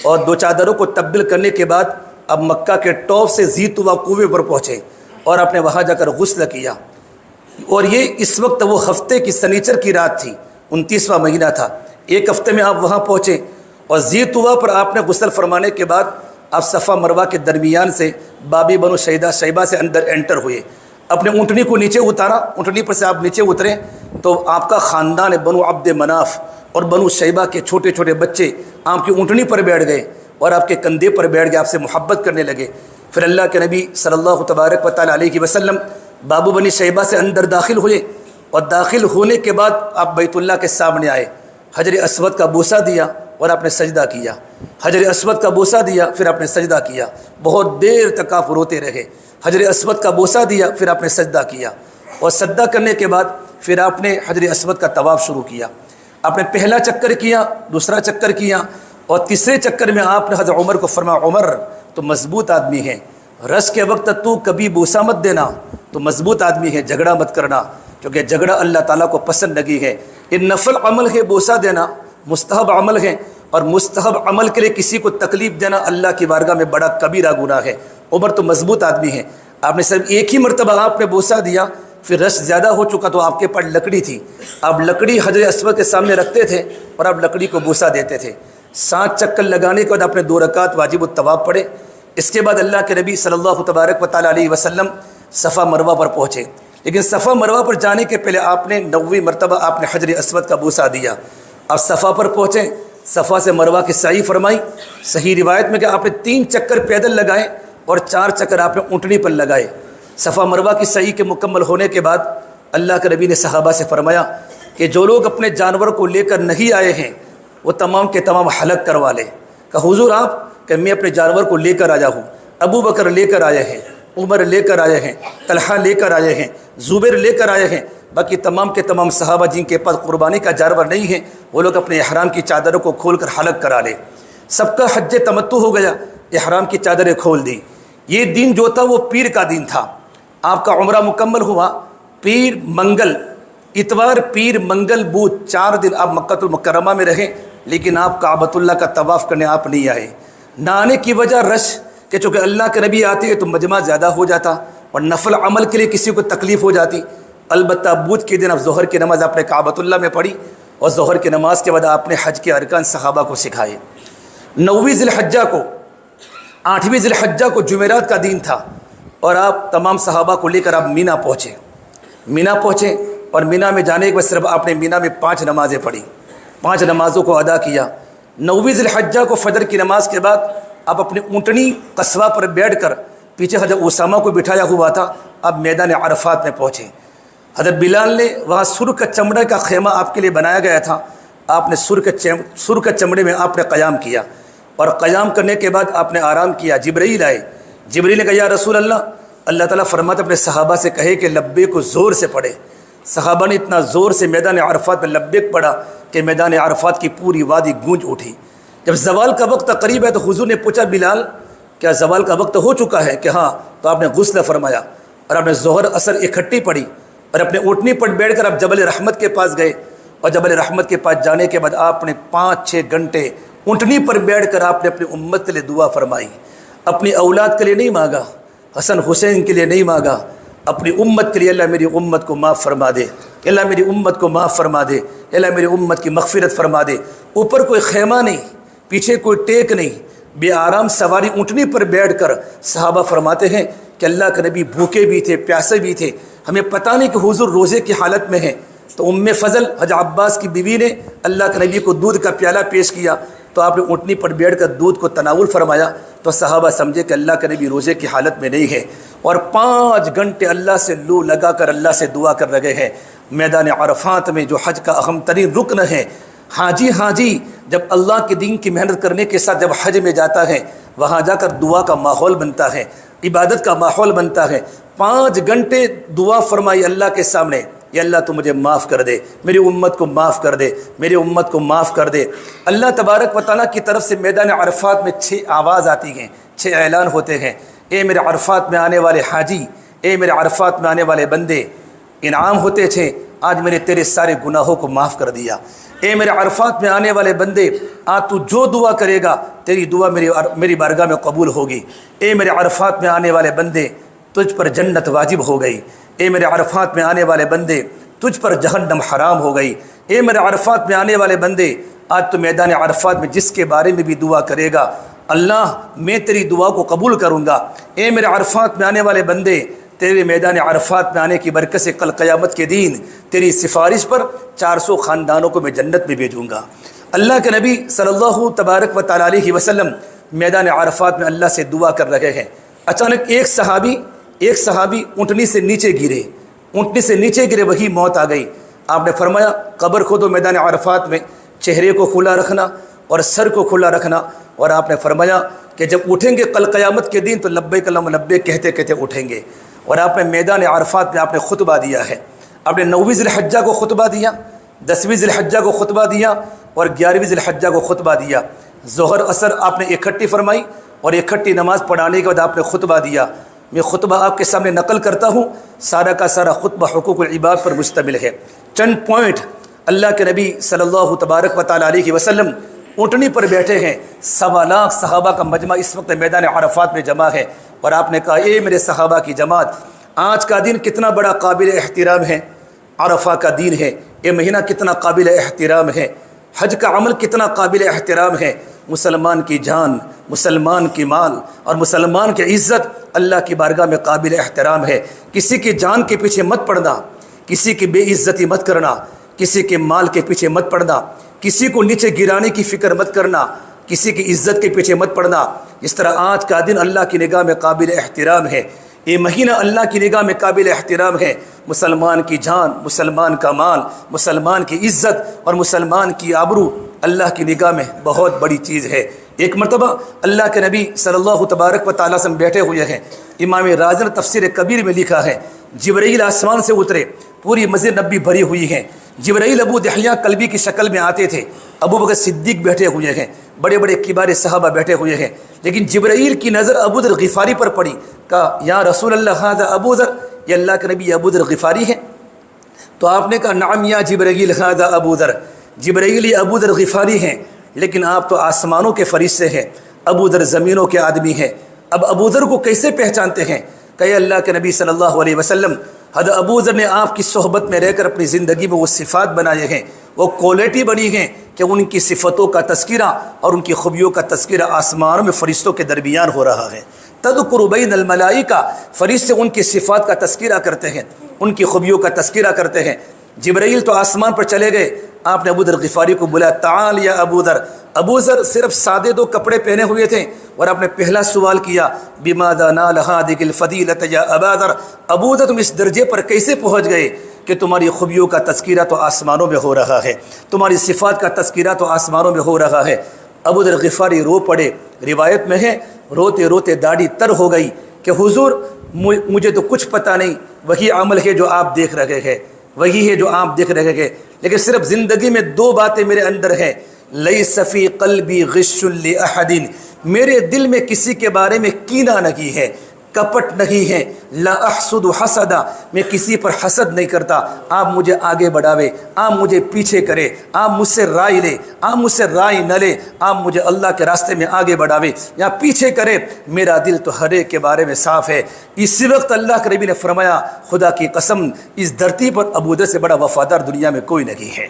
اور 2 چادروں کو تبدیل کرنے کے بعد اب مکہ کے ٹاپ سے ذی طویٰ کنویں پر پہنچے، اور آپ نے وہاں جا کر غسل کیا۔ اور یہ اس وقت وہ ہفتے کی سنیچر کی رات تھی، 29واں مہینہ تھا۔ ایک ہفتے میں آپ وہاں پہنچے، اور ذی طویٰ پر آپ نے غسل فرمانے کے بعد آپ صفا مروہ کے درمیان سے بابی بنو شیبہ سے اندر انٹر ہوئے۔ اپنے اونٹنی کو نیچے اتارا، اونٹنی پر سے آپ نیچے اترے تو آپ کا خاندان بنو عبد مناف اور بنو شیبہ کے چھوٹے چھوٹے بچے آپ کی اونٹنی پر بیٹھ گئے اور آپ کے کندھے پر بیٹھ گئے، آپ سے محبت کرنے لگے۔ پھر اللہ کے نبی صلی اللہ تبارک و تعالیٰ علیہ وسلم بابو بنی شیبہ سے اندر داخل ہوئے، اور داخل ہونے کے بعد آپ بیت اللہ کے سامنے آئے، حجر اسود کا بوسہ دیا اور آپ نے سجدہ کیا۔ حجر اسود کا بوسہ دیا، پھر آپ نے سجدہ کیا۔ بہت دیر تک آپ روتے رہے۔ حجر اسود کا بوسہ دیا، پھر آپ نے سجدہ کیا، اور سجدہ کرنے کے بعد پھر آپ نے حجر اسود کا طواف شروع کیا۔ آپ نے پہلا چکر کیا، دوسرا چکر کیا، اور تیسرے چکر میں آپ نے حضرت عمر کو فرمایا عمر تو مضبوط آدمی ہے، رس کے وقت تو کبھی بوسہ مت دینا، تو مضبوط آدمی ہے، جھگڑا مت کرنا، کیونکہ جھگڑا اللہ تعالیٰ کو پسند نہیں ہے۔ یہ نفل عمل ہے، بوسہ دینا مستحب عمل ہے، اور مستحب عمل کے لیے کسی کو تکلیف دینا اللہ کی بارگاہ میں بڑا کبیرہ گناہ ہے۔ عمر تو مضبوط آدمی ہے، آپ نے صرف ایک ہی مرتبہ آپ نے بوسہ دیا، پھر رش زیادہ ہو چکا تو آپ کے پاس لکڑی تھی، آپ لکڑی حجر اسود کے سامنے رکھتے تھے اور آپ لکڑی کو بوسہ دیتے تھے۔ 7 چکر لگانے کے بعد آپ نے 2 رکعت واجب الطواف پڑھے۔ اس کے بعد اللہ کے نبی صلی اللہ تبارک و تعالیٰ علیہ وسلم صفا مروہ پر پہنچے، لیکن صفا مروہ پر جانے کے پہلے آپ نے 90 مرتبہ آپ نے حجر اسود کا بوسہ دیا۔ آپ صفا پر پہنچے، صفا سے مروہ کی سعی فرمائی۔ صحیح روایت میں کہ آپ نے 3 چکر پیدل لگائے اور 4 چکر آپ نے اونٹنی پر لگائے۔ صفا مروہ کی سعی کے مکمل ہونے کے بعد اللہ کے نبی نے صحابہ سے فرمایا کہ جو لوگ اپنے جانور کو لے کر نہیں آئے ہیں وہ تمام کے تمام حلق کروا لیں۔ کہ حضور آپ کہ میں اپنے جانور کو لے کر آیا ہوں، ابو بکر لے کر آئے ہیں، عمر لے کر آئے ہیں، طلحہ لے کر آئے ہیں، زبیر لے کر آئے ہیں، باقی تمام کے تمام صحابہ جن کے پاس قربانی کا جانور نہیں ہے وہ لوگ اپنے احرام کی چادروں کو کھول کر حلق کرا لیں۔ سب کا حج تمتع ہو گیا، احرام کی چادریں کھول دی۔ یہ دن جو تھا وہ پیر کا دن تھا، آپ کا عمرہ مکمل ہوا۔ پیر منگل، اتوار پیر منگل بدھ 4 دن آپ مکہ المکرمہ میں رہیں، لیکن آپ کعبۃ اللہ کا طواف کرنے آپ نہیں آئے۔ نہ آنے کی وجہ رش کہ چونکہ اللہ کے نبی آتے ہیں تو مجمع زیادہ ہو جاتا اور نفل عمل کے لیے کسی کو تکلیف ہو جاتی۔ البتہ بدھ کے دن اب ظہر کی نماز آپ نے کعبۃ اللہ میں پڑھی اور ظہر کی نماز کے بعد آپ نے حج کے ارکان صحابہ کو سکھائے۔ 9ویں ذی الحجہ کو 8ویں ذی الحجہ کو جمعرات کا دن تھا اور آپ تمام صحابہ کو لے کر آپ مینا پہنچے اور مینا میں جانے کے بعد صرف آپ نے مینا میں 5 نمازیں پڑھی، 5 نمازوں کو ادا کیا۔ 9ویں ذی الحجہ کو فجر کی نماز کے بعد آپ اپنی اونٹنی قصبہ پر بیٹھ کر، پیچھے حضرت اسامہ کو بٹھایا ہوا تھا، آپ میدان عرفات میں پہنچے۔ حضرت بلال نے وہاں سر کا چمڑے کا خیمہ آپ کے لیے بنایا گیا تھا، آپ نے سر کا چمڑے میں آپ نے قیام کیا اور قیام کرنے کے بعد آپ نے آرام کیا۔ جبرائیل آئے، جبرائیل نے کہا یا رسول اللہ تعالیٰ فرماتا اپنے صحابہ سے کہے کہ لبیک کو زور سے پڑھے۔ صحابہ نے اتنا زور سے میدان عرفات میں لبیک پڑھا کہ میدان عرفات کی پوری وادی گونج اٹھی۔ جب زوال کا وقت قریب ہے تو حضور نے پوچھا بلال کیا زوال کا وقت ہو چکا ہے؟ کہ ہاں۔ تو آپ نے غسل فرمایا اور آپ نے ظہر عصر اکٹھی پڑھی اور اپنے اونٹنی پر بیٹھ کر آپ جبل رحمت کے پاس گئے اور جبل رحمت کے پاس جانے کے بعد آپ نے 5-6 گھنٹے اونٹنی پر بیٹھ کر آپ نے اپنی امت کے لیے دعا فرمائی۔ اپنی اولاد کے لیے نہیں مانگا، حسن حسین کے لیے نہیں مانگا، اپنی امت کے لیے اللہ میری امت کو معاف فرما دے، اللہ میری امت کو معاف فرما دے، اللہ میری امت کی مغفرت فرما دے۔ اوپر کوئی خیمہ نہیں، پیچھے کوئی ٹیک نہیں، بے آرام سواری اونٹنی پر بیٹھ کر صحابہ فرماتے ہیں کہ اللہ کے نبی بھوکے بھی تھے، پیاسے بھی تھے، ہمیں پتہ نہیں کہ حضور روزے کی حالت میں ہیں۔ تو فضل حضرت عباس کی بیوی نے اللہ کے نبی کو دودھ کا پیالہ پیش کیا تو آپ نے اونٹنی پر بیٹھ کر دودھ کو تناول فرمایا تو صحابہ سمجھے کہ اللہ کے نبی روزے کی حالت میں نہیں ہے اور 5 گھنٹے اللہ سے لو لگا کر اللہ سے دعا کر رہے ہیں۔ میدان عرفات میں جو حج کا اہم ترین رکن ہے، حاجی جب اللہ کے دین کی محنت کرنے کے ساتھ جب حج میں جاتا ہے وہاں جا کر دعا کا ماحول بنتا ہے، عبادت کا ماحول بنتا ہے۔ 5 گھنٹے دعا فرمائی اللہ کے سامنے، یا اللہ تو مجھے معاف کر دے، میری امت کو معاف کر دے، میری امت کو معاف کر دے۔ اللہ تبارک و تعالیٰ کی طرف سے میدان عرفات میں 6 آواز آتی ہیں، 6 اعلان ہوتے ہیں۔ اے میرے عرفات میں آنے والے حاجی، اے میرے عرفات میں آنے والے بندے، انعام ہوتے تھے آج میں نے تیرے سارے گناہوں کو معاف کر دیا۔ اے میرے عرفات میں آنے والے بندے، آج تو جو دعا کرے گا تیری دعا میری بارگاہ میں قبول ہوگی۔ اے میرے عرفات میں آنے والے بندے، تجھ پر جنت واجب ہو گئی۔ اے میرے عرفات میں آنے والے بندے، تجھ پر جہنم حرام ہو گئی۔ اے میرے عرفات میں آنے والے بندے، آج تو میدان عرفات میں جس کے بارے میں بھی دعا کرے گا اللہ میں تیری دعا کو قبول کروں گا۔ اے میرے عرفات میں آنے والے بندے، تیرے میدان عرفات میں آنے کی برکت سے کل قیامت کے دن تیری سفارش پر 400 خاندانوں کو میں جنت میں بھیجوں گا۔ اللہ کے نبی صلی اللہ تبارک و تعالیٰ علیہ وسلم میدان عرفات میں اللہ سے دعا کر رہے ہیں۔ اچانک ایک صحابی اونٹنی سے نیچے گرے، وہی موت آ گئی۔ آپ نے فرمایا قبر کھودو میدان عرفات میں، چہرے کو کھلا رکھنا اور سر کو کھلا رکھنا، اور آپ نے فرمایا کہ جب اٹھیں گے کل قیامت کے دن تو لبیک اللہم لبیک کہتے کہتے اٹھیں گے۔ اور آپ نے میدان عرفات میں آپ نے خطبہ دیا ہے، آپ نے 9ویں ذی الحجہ کو خطبہ دیا، 10ویں ذی الحجہ کو خطبہ دیا اور 11ویں ذی الحجہ کو خطبہ دیا۔ ظہر عصر آپ نے اکٹھی فرمائی اور اکٹھی نماز پڑھانے کے بعد آپ نے خطبہ دیا۔ میں خطبہ آپ کے سامنے نقل کرتا ہوں، سارا کا سارا خطبہ حقوق العباد پر مشتمل ہے۔ چند پوائنٹ، اللہ کے نبی صلی اللہ تبارک و تعالیٰ علیہ وسلم اونٹنی پر بیٹھے ہیں، 1.25 لاکھ صحابہ کا مجمع اس وقت میدان عرفات میں جمع ہے، اور آپ نے کہا اے میرے صحابہ کی جماعت، آج کا دن کتنا بڑا قابل احترام ہے، عرفہ کا دن ہے، یہ مہینہ کتنا قابل احترام ہے، حج کا عمل کتنا قابل احترام ہے۔ مسلمان کی جان، مسلمان کی مال اور مسلمان کی عزت اللہ کی بارگاہ میں قابل احترام ہے۔ کسی کی جان کے پیچھے مت پڑنا، کسی کی بے عزتی مت کرنا، کسی کے مال کے پیچھے مت پڑنا، کسی کو نیچے گرانے کی فکر مت کرنا، کسی کی عزت کے پیچھے مت پڑنا۔ اس طرح آج کا دن اللہ کی نگاہ میں قابل احترام ہے، یہ مہینہ اللہ کی نگاہ میں قابل احترام ہے۔ مسلمان کی جان، مسلمان کا مال، مسلمان کی عزت اور مسلمان کی آبرو اللہ کی نگاہ میں بہت بڑی چیز ہے۔ ایک مرتبہ اللہ کے نبی صلی اللہ تبارک و تعالیٰ سے بیٹھے ہوئے ہیں، امام رازی نے تفسیر کبیر میں لکھا ہے، جبرائیل آسمان سے اترے، پوری مسجد نبی بھری ہوئی ہے، جبرائیل ابو دحیہ کلبی کی شکل میں آتے تھے، ابو بکر صدیق بیٹھے ہوئے ہیں، بڑے بڑے کبار صحابہ بیٹھے ہوئے ہیں، لیکن جبرائیل کی نظر ابو ذر غفاری پر پڑی، کہا یا رسول اللہ ھذا ابو ذر، یہ اللہ کے نبی ابو ذر غفاری ہے؟ تو آپ نے کہا نعم یا جبرائیل ھذا ابو ذر، جبرائیل یہ ابو ذر غفاری ہیں، لیکن آپ تو آسمانوں کے فرشتے ہیں، ابو ذر زمینوں کے آدمی ہیں، اب ابو ذر کو کیسے پہچانتے ہیں؟ کہ اللہ کے نبی صلی اللہ علیہ وسلم، حضرت ابو ذر نے آپ کی صحبت میں رہ کر اپنی زندگی میں وہ صفات بنائے ہیں، وہ کوالٹی بنی ہیں کہ ان کی صفتوں کا تذکرہ اور ان کی خوبیوں کا تذکرہ آسمانوں میں فرشتوں کے درمیان ہو رہا ہے۔ تذکر بین الملائکہ، فرشتے ان کی صفات کا تذکرہ کرتے ہیں، ان کی خوبیوں کا تذکرہ کرتے ہیں۔ جبرائیل تو آسمان پر چلے گئے، آپ نے ابو ذر غفاری کو بلایا، تعال یا ابو ذر۔ ابو ذر صرف سادے دو کپڑے پہنے ہوئے تھے اور آپ نے پہلا سوال کیا، بماذا نال هذه الفضیلۃ یا ابا ذر، ابو ذر تم اس درجے پر کیسے پہنچ گئے کہ تمہاری خوبیوں کا تذکرہ تو آسمانوں میں ہو رہا ہے، تمہاری صفات کا تذکرہ تو آسمانوں میں ہو رہا ہے۔ ابو ذر غفاری رو پڑے، روایت میں ہے روتے روتے داڑھی تر ہو گئی کہ حضور مجھے تو کچھ پتہ نہیں، وہی عمل ہے جو آپ دیکھ رہے ہیں، وہی ہے جو آپ دیکھ رہے ہیں، لیکن صرف زندگی میں دو باتیں میرے اندر ہیں، لیس فی قلبی غش لاحد، میرے دل میں کسی کے بارے میں کینہ نہیں ہے، کپٹ نہیں ہے، لا احسد حسدا، میں کسی پر حسد نہیں کرتا، آپ مجھے آگے بڑھاوے، آپ مجھے پیچھے کرے، آپ مجھ سے رائے لے، آپ مجھ سے رائے نہ لے، آپ مجھے اللہ کے راستے میں آگے بڑھاوے یا پیچھے کرے، میرا دل تو ہر ایک کے بارے میں صاف ہے۔ اسی وقت اللہ کے نبی نے فرمایا، خدا کی قسم اس دھرتی پر ابو ذر سے بڑا وفادار دنیا میں کوئی نہیں ہے۔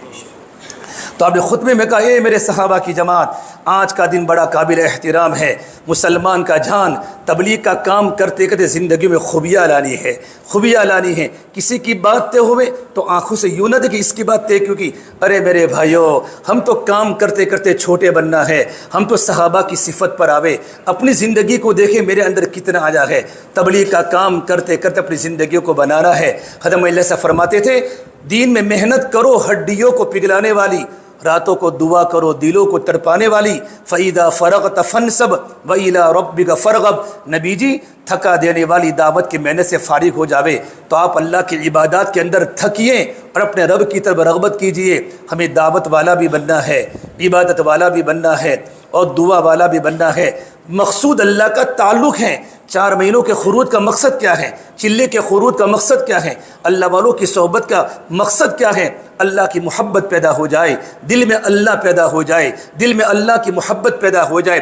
تو آپ نے خطبے میں کہا، اے میرے صحابہ کی جماعت، آج کا دن بڑا قابل احترام ہے، مسلمان کا جان تبلیغ کا کام کرتے کرتے زندگی میں خوبیاں لانی ہے، خوبیاں لانی ہے۔ کسی کی بات طے ہوئے تو آنکھوں سے یوں نہ دیکھیں اس کی بات طے کیوں کی، ارے میرے بھائیو، ہم تو کام کرتے کرتے چھوٹے بننا ہے، ہم تو صحابہ کی صفت پر آوے، اپنی زندگی کو دیکھیں میرے اندر کتنا آیا ہے، تبلیغ کا کام کرتے کرتے اپنی زندگیوں کو بنانا ہے۔ حضرت اللہ سے فرماتے تھے، دین میں محنت کرو ہڈیوں کو پگھلانے والی، راتوں کو دعا کرو دلوں کو تڑپانے والی، فَإِذَا فَرَغْتَ فَانْصَبْ وَإِلَىٰ رَبِّكَ فَارْغَب، نبی جی تھکا دینے والی دعوت کی محنت سے فارغ ہو جاوے تو آپ اللہ کی عبادات کے اندر تھکیے اور اپنے رب کی طرف رغبت کیجئے۔ ہمیں دعوت والا بھی بننا ہے، عبادت والا بھی بننا ہے اور دعا والا بھی بننا ہے۔ مقصود اللہ کا تعلق ہے۔ 4 مہینوں کے خروج کا مقصد کیا ہے؟ چلے کے خروج کا مقصد کیا ہے؟ اللہ والوں کی صحبت کا مقصد کیا ہے؟ اللہ کی محبت پیدا ہو جائے، دل میں اللہ پیدا ہو جائے، دل میں اللہ کی محبت پیدا ہو جائے۔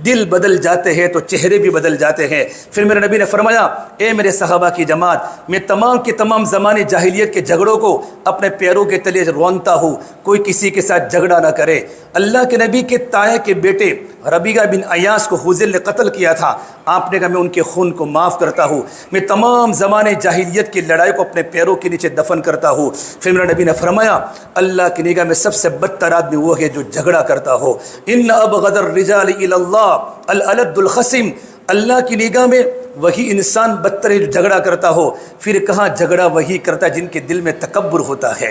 دل بدل جاتے ہیں تو چہرے بھی بدل جاتے ہیں۔ پھر میرے نبی نے فرمایا، اے میرے صحابہ کی جماعت، میں تمام کے تمام زمانے جاہلیت کے جھگڑوں کو اپنے پیروں کے تلے رونتا ہوں، کوئی کسی کے ساتھ جھگڑا نہ کرے۔ اللہ کے نبی کے تائے کے بیٹے ربیعہ بن ایاس کو حذیل نے قتل کیا تھا، آپ نے کہا میں ان کے خون کو معاف کرتا ہوں، میں تمام زمانے جاہلیت کی لڑائی کو اپنے پیروں کے نیچے دفن کرتا ہوں۔ پھر میرے نبی نے فرمایا، اللہ کی نگاہ میں سب سے بدتر آدمی وہ ہے جو جھگڑا کرتا ہو۔ ان ابغض الرجال الی اللہ الالد الخصم، اللہ کی نگاہ میں وہی انسان بدتر ہے جو جھگڑا کرتا ہو۔ پھر کہاں جھگڑا وہی کرتا جن کے دل میں تکبر ہوتا ہے،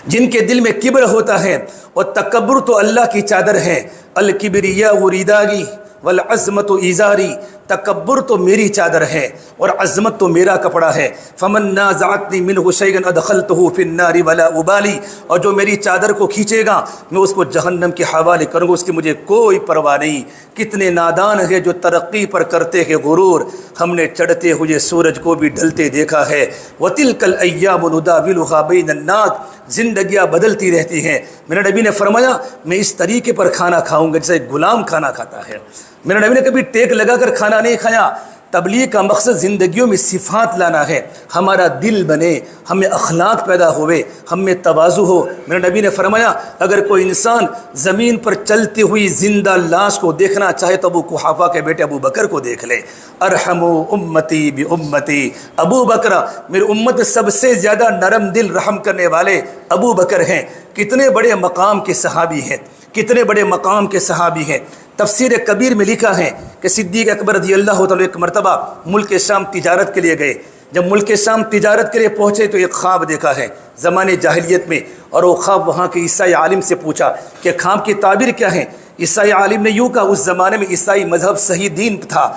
جن کے دل میں کبر ہوتا ہے، اور تکبر تو اللہ کی چادر ہے۔ الکبریاء ردائی والعظمت ازاری، تکبر تو میری چادر ہے اور عظمت تو میرا کپڑا ہے۔ فمن نازعتنی منہ شیئا ادخلته فی النار ولا ابالی، اور جو میری چادر کو کھینچے گا میں اس کو جہنم کے حوالے کروں گا، اس کی مجھے کوئی پرواہ نہیں۔ کتنے نادان ہیں جو ترقی پر کرتے ہیں غرور، ہم نے چڑھتے ہوئے سورج کو بھی ڈھلتے دیکھا ہے۔ وتلک الایام نداولها بین الناس، زندگیاں بدلتی رہتی ہیں۔ میرے نبی نے فرمایا، میں اس طریقے پر کھانا کھاؤں گا جیسے غلام کھانا کھاتا ہے۔ میرے نبی نے کبھی ٹیک لگا کر کھانا نہیں کھایا، تبلیغ کا مقصد زندگیوں میں صفات لانا ہے، ہمارا دل بنے، ہمیں اخلاق پیدا ہوئے، ہم میں تواضع ہو۔ میرے نبی نے فرمایا اگر کوئی انسان زمین پر چلتی ہوئی زندہ لاش کو دیکھنا چاہے تو ابو قحافہ کے بیٹے ابو بکر کو دیکھ لے۔ ارحموا امتی بامتی، ابو بکر میری امت میں سب سے زیادہ نرم دل رحم کرنے والے ابو بکر ہیں۔ کتنے بڑے مقام کے صحابی ہیں، کتنے بڑے مقام کے صحابی ہیں۔ تفسیر کبیر میں لکھا ہے کہ صدیق اکبر رضی اللہ تعالیٰ ایک مرتبہ ملک شام تجارت کے لیے گئے۔ جب ملک شام تجارت کے لیے پہنچے تو ایک خواب دیکھا ہے زمانے جاہلیت میں، اور وہ خواب وہاں کے عیسائی عالم سے پوچھا کہ خواب کی تعبیر کیا ہے۔ عیسائی عالم نے یوں کہا، اس زمانے میں عیسائی مذہب صحیح دین تھا،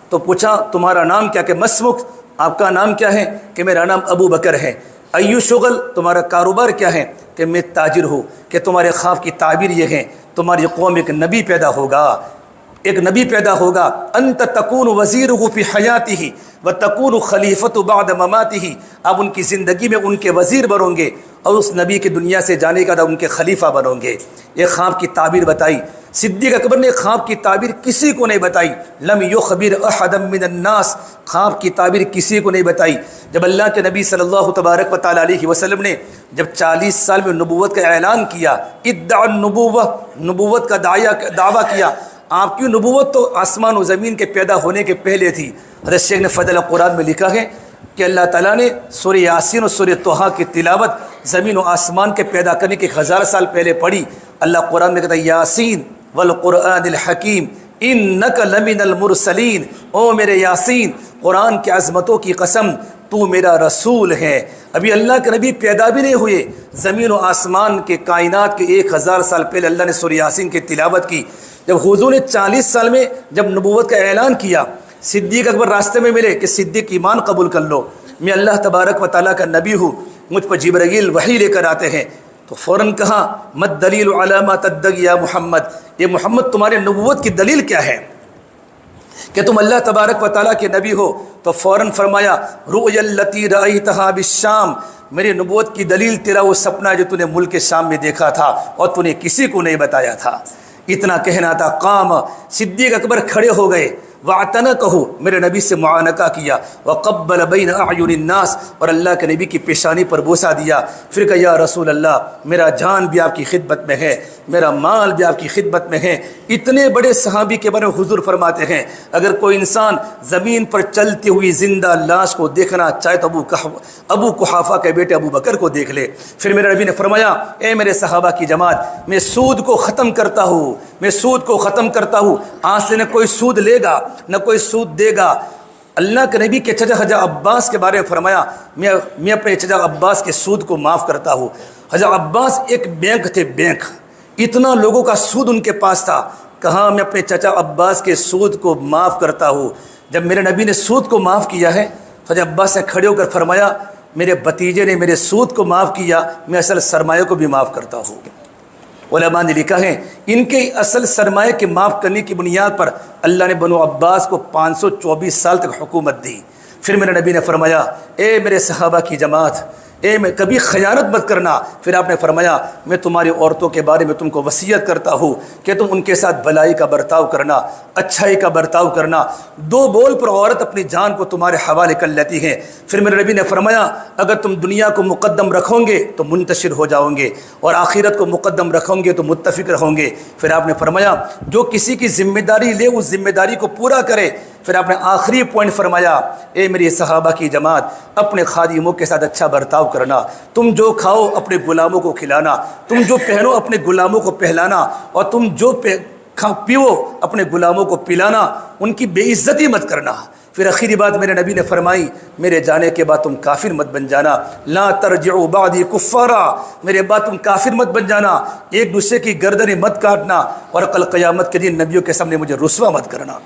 تو پوچھا تمہارا نام کیا کہ مسمک، آپ کا نام کیا ہے کہ میرا نام ابو بکر ہے۔ ایو شغل، تمہارا کاروبار کیا ہے کہ میں تاجر ہوں۔ کہ تمہارے خواب کی تعبیر یہ ہے تمہاری قوم ایک نبی پیدا ہوگا، ایک نبی پیدا ہوگا، انت تکون وزیرہ فی حیاتہ وتکون خلیفۃ بعد مماتہ، اب ان کی زندگی میں ان کے وزیر بنو گے اور اس نبی کی دنیا سے جانے کا ان کے خلیفہ بنو گے۔ یہ خواب کی تعبیر بتائی۔ صدیق اکبر نے خواب کی تعبیر کسی کو نہیں بتائی، لم یخبر احدا من الناس، خواب کی تعبیر کسی کو نہیں بتائی۔ جب اللہ کے نبی صلی اللہ تبارک و تعالیٰ علیہ وسلم نے جب 40 سال میں نبوت کا اعلان کیا، ادعا النبوہ، نبوت کا دعویٰ کیا، آپ کی نبوت تو آسمان و زمین کے پیدا ہونے کے پہلے تھی۔ حضرت شیخ نے فضل قرآن میں لکھا ہے کہ اللہ تعالیٰ نے سورہ یاسین اور سورہ طٰہٰ کی تلاوت زمین و آسمان کے پیدا کرنے کے 1000 سال پہلے پڑھی۔ اللہ قرآن میں کہتا ہے یاسین والقرآن الحکیم انک لمن المرسلین، او میرے یاسین قرآن کی عظمتوں کی قسم تو میرا رسول ہے۔ ابھی اللہ کے نبی پیدا بھی نہیں ہوئے، زمین و آسمان کے کائنات کے 1000 سال پہلے اللہ نے سورہ یاسین کی تلاوت کی۔ جب حضور نے 40 سال میں جب نبوت کا اعلان کیا، صدیق اکبر راستے میں ملے کہ صدیق ایمان قبول کر لو، میں اللہ تبارک و تعالیٰ کا نبی ہوں، مجھ پر جبرائیل وحی لے کر آتے ہیں۔ تو فوراً کہا مد دلیل علی ما تدعی یا محمد، یہ محمد تمہارے نبوت کی دلیل کیا ہے کہ تم اللہ تبارک و تعالیٰ کے نبی ہو؟ تو فوراً فرمایا رؤیا التی رأیتہا بالشام، میری نبوت کی دلیل تیرا وہ سپنا جو تو نے ملک شام میں دیکھا تھا اور تو نے کسی کو نہیں بتایا تھا۔ اتنا کہنا تھا، قام، صدیق اکبر کھڑے ہو گئے، وَاعْتَنَقَهُ، میرے نبی سے معانقہ کیا، وَقَبَّلَ بَيْنَ أَعْيُنِ النَّاسِ، اور اللہ کے نبی کی پیشانی پر بوسہ دیا۔ پھر کہا یا رسول اللہ، میرا جان بھی آپ کی خدمت میں ہے، میرا مال بھی آپ کی خدمت میں ہے۔ اتنے بڑے صحابی کے بارے میں حضور فرماتے ہیں اگر کوئی انسان زمین پر چلتی ہوئی زندہ لاش کو دیکھنا چاہے تو ابو قحافہ کے بیٹے ابو بکر کو دیکھ لے۔ پھر میرے نبی نے فرمایا اے میرے صحابہ کی جماعت، میں سود کو ختم کرتا ہوں، میں سود کو ختم کرتا ہوں، آج سے نہ کوئی سود لے گا نہ کوئی سود دے گا۔ اللہ کے نبی کے چچا حضرت عباس کے بارے میں فرمایا میں اپنے چچا عباس کے سود کو معاف کرتا ہوں۔ حضرت عباس ایک بینک تھے، بینک، اتنا لوگوں کا سود ان کے پاس تھا، کہاں میں اپنے چچا عباس کے سود کو معاف کرتا ہوں۔ جب میرے نبی نے سود کو معاف کیا ہے تو حضرت عباس نے کھڑے ہو کر فرمایا میرے بھتیجے نے میرے سود کو معاف کیا، میں اصل سرمایہ کو بھی معاف کرتا ہوں۔ علماء نے لکھا ہے ان کے اصل سرمایہ کے معاف کرنے کی بنیاد پر اللہ نے بنو عباس کو 524 سال تک حکومت دی۔ پھر میرے نبی نے فرمایا اے میرے صحابہ کی جماعت، میں کبھی خیانت مت کرنا۔ پھر آپ نے فرمایا میں تمہاری عورتوں کے بارے میں تم کو وصیت کرتا ہوں کہ تم ان کے ساتھ بھلائی کا برتاؤ کرنا، اچھائی کا برتاؤ کرنا۔ 2 بول پر عورت اپنی جان کو تمہارے حوالے کر لیتی ہے۔ پھر میرے نبی نے فرمایا اگر تم دنیا کو مقدم رکھو گے تو منتشر ہو جاؤ گے، اور آخرت کو مقدم رکھو گے تو متفق رہو گے۔ پھر آپ نے فرمایا جو کسی کی ذمہ داری لے اس ذمہ داری کو پورا کرے۔ پھر آپ نے آخری پوائنٹ فرمایا اے میری صحابہ کی جماعت، اپنے خادموں کے ساتھ اچھا برتاؤ کرنا، تم جو کھاؤ اپنے غلاموں کو کھلانا، تم جو پہنو اپنے غلاموں کو پہلانا، اور تم جو پیو اپنے غلاموں کو پلانا، ان کی بے عزتی مت کرنا۔ پھر آخری بات میرے نبی نے فرمائی میرے جانے کے بعد تم کافر مت بن جانا، لا ترجعوا بعدی کفارا، میرے بعد تم کافر مت بن جانا، ایک دوسرے کی گردنیں مت کاٹنا، اور کل قیامت کے دن نبیوں کے سامنے مجھے رسوا مت کرنا۔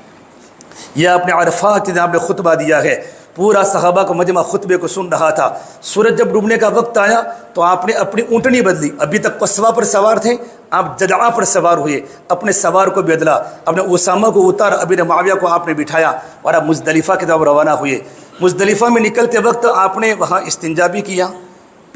یہ آپ نے عرفات کے دن آپ نے خطبہ دیا ہے، پورا صحابہ کو مجمع خطبے کو سن رہا تھا۔ سورج جب ڈوبنے کا وقت آیا تو آپ نے اپنی اونٹنی بدلی، ابھی تک قصوہ پر سوار تھے، آپ جدعہ پر سوار ہوئے، اپنے سوار کو بدلا، اپنے اسامہ کو اتارا، ابن معاویہ کو آپ نے بٹھایا، اور آپ مزدلفہ کی طرف روانہ ہوئے۔ مزدلفہ میں نکلتے وقت آپ نے وہاں استنجا بھی کیا،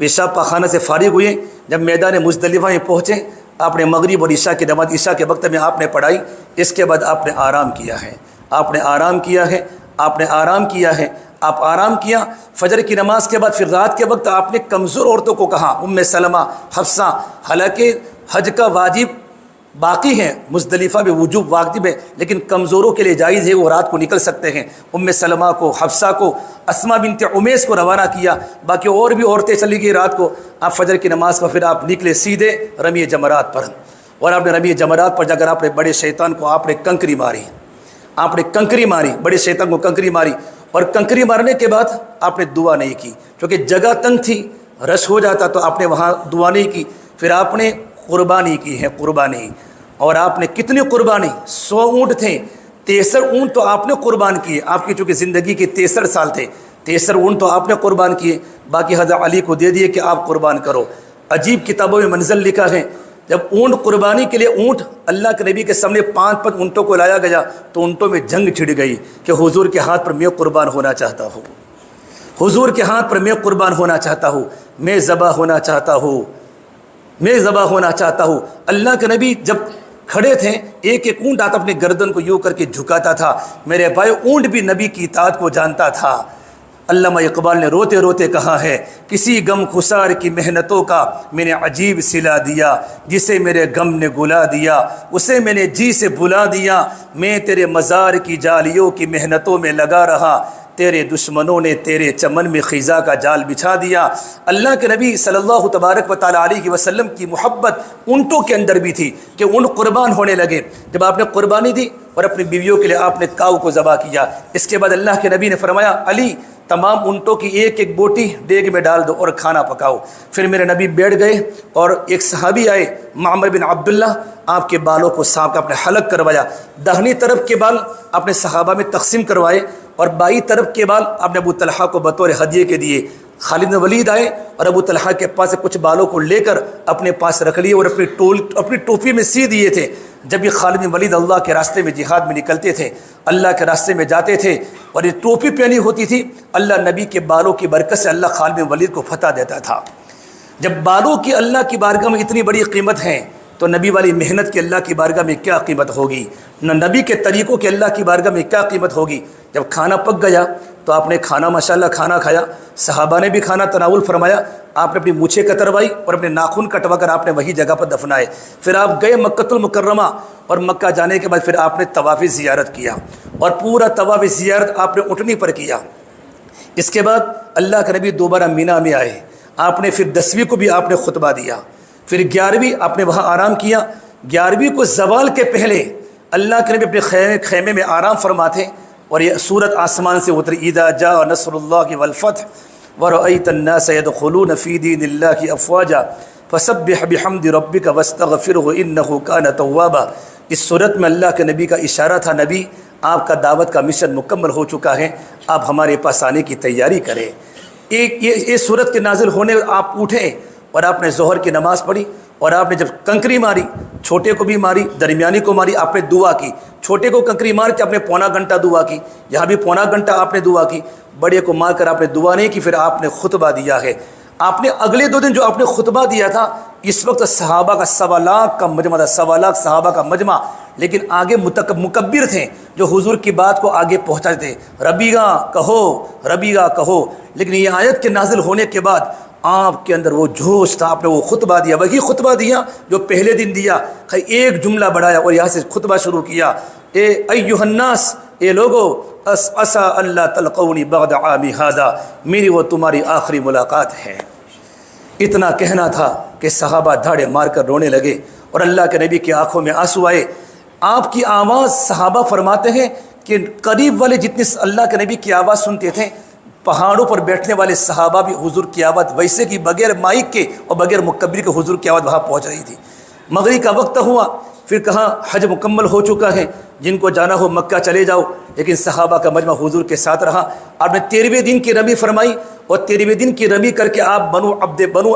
پیشاب پاخانہ سے فارغ ہوئے۔ جب میدان مزدلفہ میں پہنچے آپ نے مغرب اور عشاء کی نماز عشاء کے وقت میں آپ نے پڑھائی، اس کے بعد آپ نے آرام کیا ہے، آپ نے آرام کیا ہے۔ آپ نے آرام کیا ہے، آپ آرام کیا۔ فجر کی نماز کے بعد پھر رات کے وقت آپ نے کمزور عورتوں کو کہا، ام سلمہ، حفصہ، حالانکہ حج کا واجب باقی ہے، مزدلفہ میں وجوب واجب ہے، لیکن کمزوروں کے لیے جائز ہے، وہ رات کو نکل سکتے ہیں۔ ام سلمہ کو، حفصہ کو، اسماء بنت عمیس کو روانہ کیا، باقی اور بھی عورتیں چلی گئی رات کو۔ آپ فجر کی نماز پر پھر آپ نکلے سیدھے رمی جمرات پر، اور آپ نے رمی جمرات پر جا کر آپ نے بڑے شیطان کو آپ نے کنکری ماری، آپ نے کنکری ماری، بڑے شیطان کو کنکری ماری، اور کنکری مارنے کے بعد آپ نے دعا نہیں کی، کیونکہ جگہ تنگ تھی، رش ہو جاتا تو آپ نے وہاں دعا نہیں کی۔ پھر آپ نے قربانی کی ہے، قربانی، اور آپ نے کتنی قربانی؟ 100 اونٹ تھے، 63 اونٹ تو آپ نے قربان کیے، آپ کی چونکہ زندگی کے 63 سال تھے، 63 اونٹ تو آپ نے قربان کیے، باقی حضرت علی کو دے دیے کہ آپ قربان کرو۔ عجیب کتابوں میں منزل لکھا ہے، جب اونٹ قربانی کے لیے اونٹ اللہ کے نبی کے سامنے 5 اونٹوں کو لایا گیا تو اونٹوں میں جنگ چھڑ گئی کہ حضور کے ہاتھ پر میں قربان ہونا چاہتا ہوں، حضور کے ہاتھ پر میں قربان ہونا چاہتا ہوں، میں ذبح ہونا چاہتا ہوں، میں ذبح ہونا چاہتا ہوں۔ اللہ کے نبی جب کھڑے تھے، ایک ایک اونٹ آتا اپنے گردن کو یوں کر کے جھکاتا تھا۔ میرے بھائی، اونٹ بھی نبی کی اطاعت کو جانتا تھا۔ علامہ اقبال نے روتے روتے کہا ہے، کسی غم خسار کی محنتوں کا میں نے عجیب صلہ دیا، جسے میرے غم نے گلا دیا اسے میں نے جی سے بلا دیا، میں تیرے مزار کی جالیوں کی محنتوں میں لگا رہا، تیرے دشمنوں نے تیرے چمن میں خزاں کا جال بچھا دیا۔ اللہ کے نبی صلی اللہ تبارک و تعالیٰ علیہ وسلم کی محبت اونٹوں کے اندر بھی تھی کہ اونٹ قربان ہونے لگے۔ جب آپ نے قربانی دی اور اپنی بیویوں کے لیے آپ نے کاؤ کو ذبح کیا، اس کے بعد اللہ کے نبی نے فرمایا، علی تمام اونٹوں کی ایک ایک بوٹی دیگ میں ڈال دو اور کھانا پکاؤ۔ پھر میرے نبی بیٹھ گئے اور ایک صحابی آئے، معمر بن عبداللہ، آپ کے بالوں کو صاف کا اپنے حلق کروایا، داہنی طرف کے بال اپنے صحابہ میں تقسیم کروائے اور بائیں طرف کے بال آپ نے ابو طلحہ کو بطور ہدیے کے دیے۔ خالد بن ولید آئے اور ابو طلحہ کے پاس سے کچھ بالوں کو لے کر اپنے پاس رکھ لیے اور اپنی ٹوپی میں سی دیے تھے۔ جب یہ خالد بن ولید اللہ کے راستے میں جہاد میں نکلتے تھے، اللہ کے راستے میں جاتے تھے اور یہ ٹوپی پہنی ہوتی تھی، اللہ نبی کے بالوں کی برکت سے اللہ خالد بن ولید کو فتح دیتا تھا۔ جب بالوں کی اللہ کی بارگاہ میں اتنی بڑی قیمت ہے تو نبی والی محنت کی اللہ کی بارگاہ میں کیا قیمت ہوگی، نہ نبی کے طریقوں کی اللہ کی بارگاہ میں کیا قیمت ہوگی۔ جب کھانا پک گیا تو آپ نے کھانا ماشاءاللہ کھانا کھایا، صحابہ نے بھی کھانا تناول فرمایا، آپ نے اپنی مونچھیں کتروائی اور اپنے ناخن کٹوا کر آپ نے وہی جگہ پر دفنائے۔ پھر آپ گئے مکۃ المکرمہ اور مکہ جانے کے بعد پھر آپ نے طواف زیارت کیا اور پورا طواف زیارت آپ نے اٹھنی پر کیا۔ اس کے بعد اللہ کے نبی دوبارہ مینا میں آئے، آپ نے پھر 10ویں کو بھی آپ نے خطبہ دیا، پھر 11ویں آپ نے وہاں آرام کیا۔ 11ویں کو زوال کے پہلے اللہ کے نبی اپنے خیمے میں آرام فرماتے اور یہ سورت آسمان سے اتری، اذا جاء نصر اللہ والفتح ورأیت الناس يدخلون فی دین اللہ افواجا فسبح بحمد ربک واستغفرہ انہ کان توابا۔ اس صورت میں اللہ کے نبی کا اشارہ تھا، نبی آپ کا دعوت کا مشن مکمل ہو چکا ہے، آپ ہمارے پاس آنے کی تیاری کریں۔ یہ صورت کے نازل ہونے آپ اٹھے اور آپ نے ظہر کی نماز پڑھی اور آپ نے جب کنکری ماری، چھوٹے کو بھی ماری، درمیانی کو ماری، آپ نے دعا کی۔ چھوٹے کو کنکری مار کے آپ نے پونا گھنٹہ دعا کی، یہاں بھی پونا گھنٹہ آپ نے دعا کی۔ بڑے کو مار کر آپ نے دعا نہیں کی، پھر آپ نے خطبہ دیا ہے۔ آپ نے اگلے 2 دن جو آپ نے خطبہ دیا تھا، اس وقت صحابہ کا 1.25 لاکھ کا مجمع تھا، 1.25 لاکھ صحابہ کا مجمع، لیکن آگے مکبر تھے جو حضور کی بات کو آگے پہنچاتے تھے، ربیگا کہو، ربیگا کہو۔ لیکن یہ آیت کے نازل ہونے کے بعد آپ کے اندر وہ جوش تھا، آپ نے وہ خطبہ دیا، وہی خطبہ دیا جو پہلے دن دیا، ایک جملہ بڑھایا اور یہاں سے خطبہ شروع کیا، اے ایھا الناس، اے لوگو، عسیٰ اللہ تلقونی بعد عامی ھذا، میری وہ تمہاری آخری ملاقات ہے۔ اتنا کہنا تھا کہ صحابہ دھاڑے مار کر رونے لگے اور اللہ کے نبی کی آنکھوں میں آنسو آئے۔ آپ کی آواز، صحابہ فرماتے ہیں کہ قریب والے جتنے اللہ کے نبی کی آواز سنتے تھے، پہاڑوں پر بیٹھنے والے صحابہ بھی حضور کی آواز ویسے کی بغیر مائک کے اور بغیر مکبر کے حضور کی آواز وہاں پہنچ رہی تھی۔ مغرب کا وقت ہوا، پھر کہاں حج مکمل ہو چکا ہے، جن کو جانا ہو مکہ چلے جاؤ، لیکن صحابہ کا مجمع حضور کے ساتھ رہا۔ آپ نے 13ویں دن کی رمی فرمائی اور 13ویں دن کی رمی کر کے آپ بنو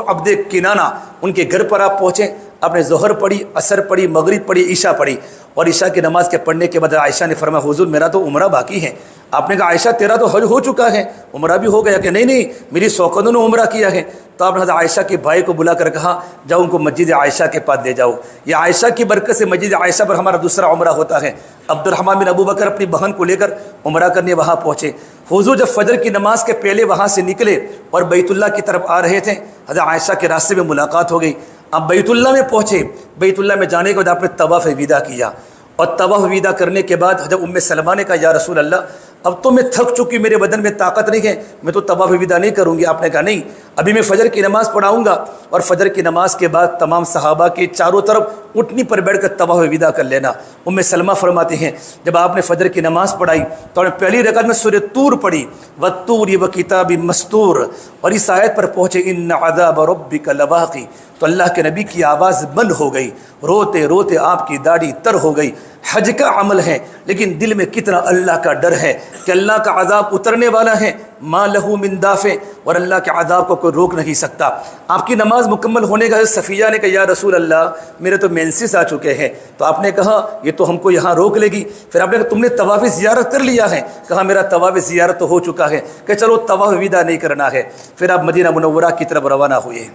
عبد کنانہ ان کے گھر پر آپ پہنچے۔ آپ نے ظہر پڑھی، عصر پڑھی، مغرب پڑھی، عشاء پڑھی، اور عشاء کی نماز کے پڑھنے کے بعد عائشہ نے فرمایا، حضور میرا تو عمرہ باقی ہے، آپ نے کہا عائشہ تیرا تو حج ہو چکا ہے، عمرہ بھی ہو گیا؟ کہ نہیں نہیں، میری سوکندوں نے عمرہ کیا ہے۔ تو آپ نے حضرت عائشہ کے بھائی کو بلا کر کہا جاؤ ان کو مسجد عائشہ کے پاس لے جاؤ، یہ عائشہ کی برکت سے مسجد عائشہ پر ہمارا دوسرا عمرہ ہوتا ہے۔ عبد الرحمن بن ابو بکر اپنی بہن کو لے کر عمرہ کرنے وہاں پہنچے۔ حضور جب فجر کی نماز کے پہلے وہاں سے نکلے اور بیت اللہ کی طرف آ رہے تھے، حضرت عائشہ کے راستے میں ملاقات ہو گئی۔ اب بیت اللہ میں پہنچے، بیت اللہ میں جانے کے بعد آپ نے طواف وداع کیا، اور طواف وداع کرنے کے بعد حضرت ام سلمہ نے کہا یا رسول اللہ اب تو میں تھک چکی، میرے بدن میں طاقت نہیں ہے، میں تو طواف وداع نہیں کروں گی۔ آپ نے کہا نہیں، ابھی میں فجر کی نماز پڑھاؤں گا، اور فجر کی نماز کے بعد تمام صحابہ کے چاروں طرف اٹھنی پر بیٹھ کر طواف وداع کر لینا۔ ام سلمہ فرماتی ہیں جب آپ نے فجر کی نماز پڑھائی تو آپ نے پہلی رکعت میں سورہ طور پڑھی، والطور وکتاب مسطور، اور اس آیت پر پہنچے ان عذاب ربک لواقع، تو اللہ کے نبی کی آواز بند ہو گئی، روتے روتے آپ کی داڑھی تر ہو گئی۔ حج کا عمل ہے لیکن دل میں کتنا اللہ کا ڈر ہے کہ اللہ کا عذاب اترنے والا ہے، ما لہو من دافع، اور اللہ کے عذاب کو کوئی روک نہیں سکتا۔ آپ کی نماز مکمل ہونے کا صفیہ نے کہا یا رسول اللہ میرے تو مینسس آ چکے ہیں۔ تو آپ نے کہا یہ تو ہم کو یہاں روک لے گی۔ پھر آپ نے کہا تم نے طواف زیارت کر لیا ہے؟ کہا میرا طواف زیارت تو ہو چکا ہے، کہ چلو طواف وداع نہیں کرنا ہے۔ پھر آپ مدینہ منورہ کی طرف روانہ ہوئے۔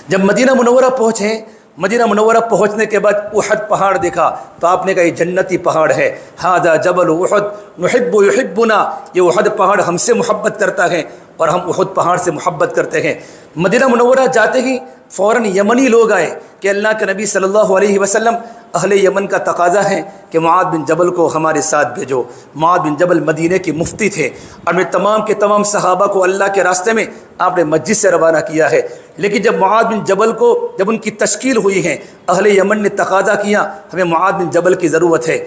جب مدینہ منورہ پہنچے، مدینہ منورہ پہنچنے کے بعد احد پہاڑ دیکھا تو آپ نے کہا یہ جنتی پہاڑ ہے، ھذا جبل احد نحب یحبنا، یہ احد پہاڑ ہم سے محبت کرتا ہے اور ہم احد پہاڑ سے محبت کرتے ہیں۔ مدینہ منورہ جاتے ہی فوراً یمنی لوگ آئے کہ اللہ کے نبی صلی اللہ علیہ وسلم اہل یمن کا تقاضا ہے کہ معاذ بن جبل کو ہمارے ساتھ بھیجو۔ معاذ بن جبل مدینے کے مفتی تھے، اور میں تمام کے تمام صحابہ کو اللہ کے راستے میں آپ نے مسجد سے روانہ کیا ہے۔ لیکن جب معاذ بن جبل کو جب ان کی تشکیل ہوئی ہے، اہل یمن نے تقاضا کیا ہمیں معاذ بن جبل کی ضرورت ہے،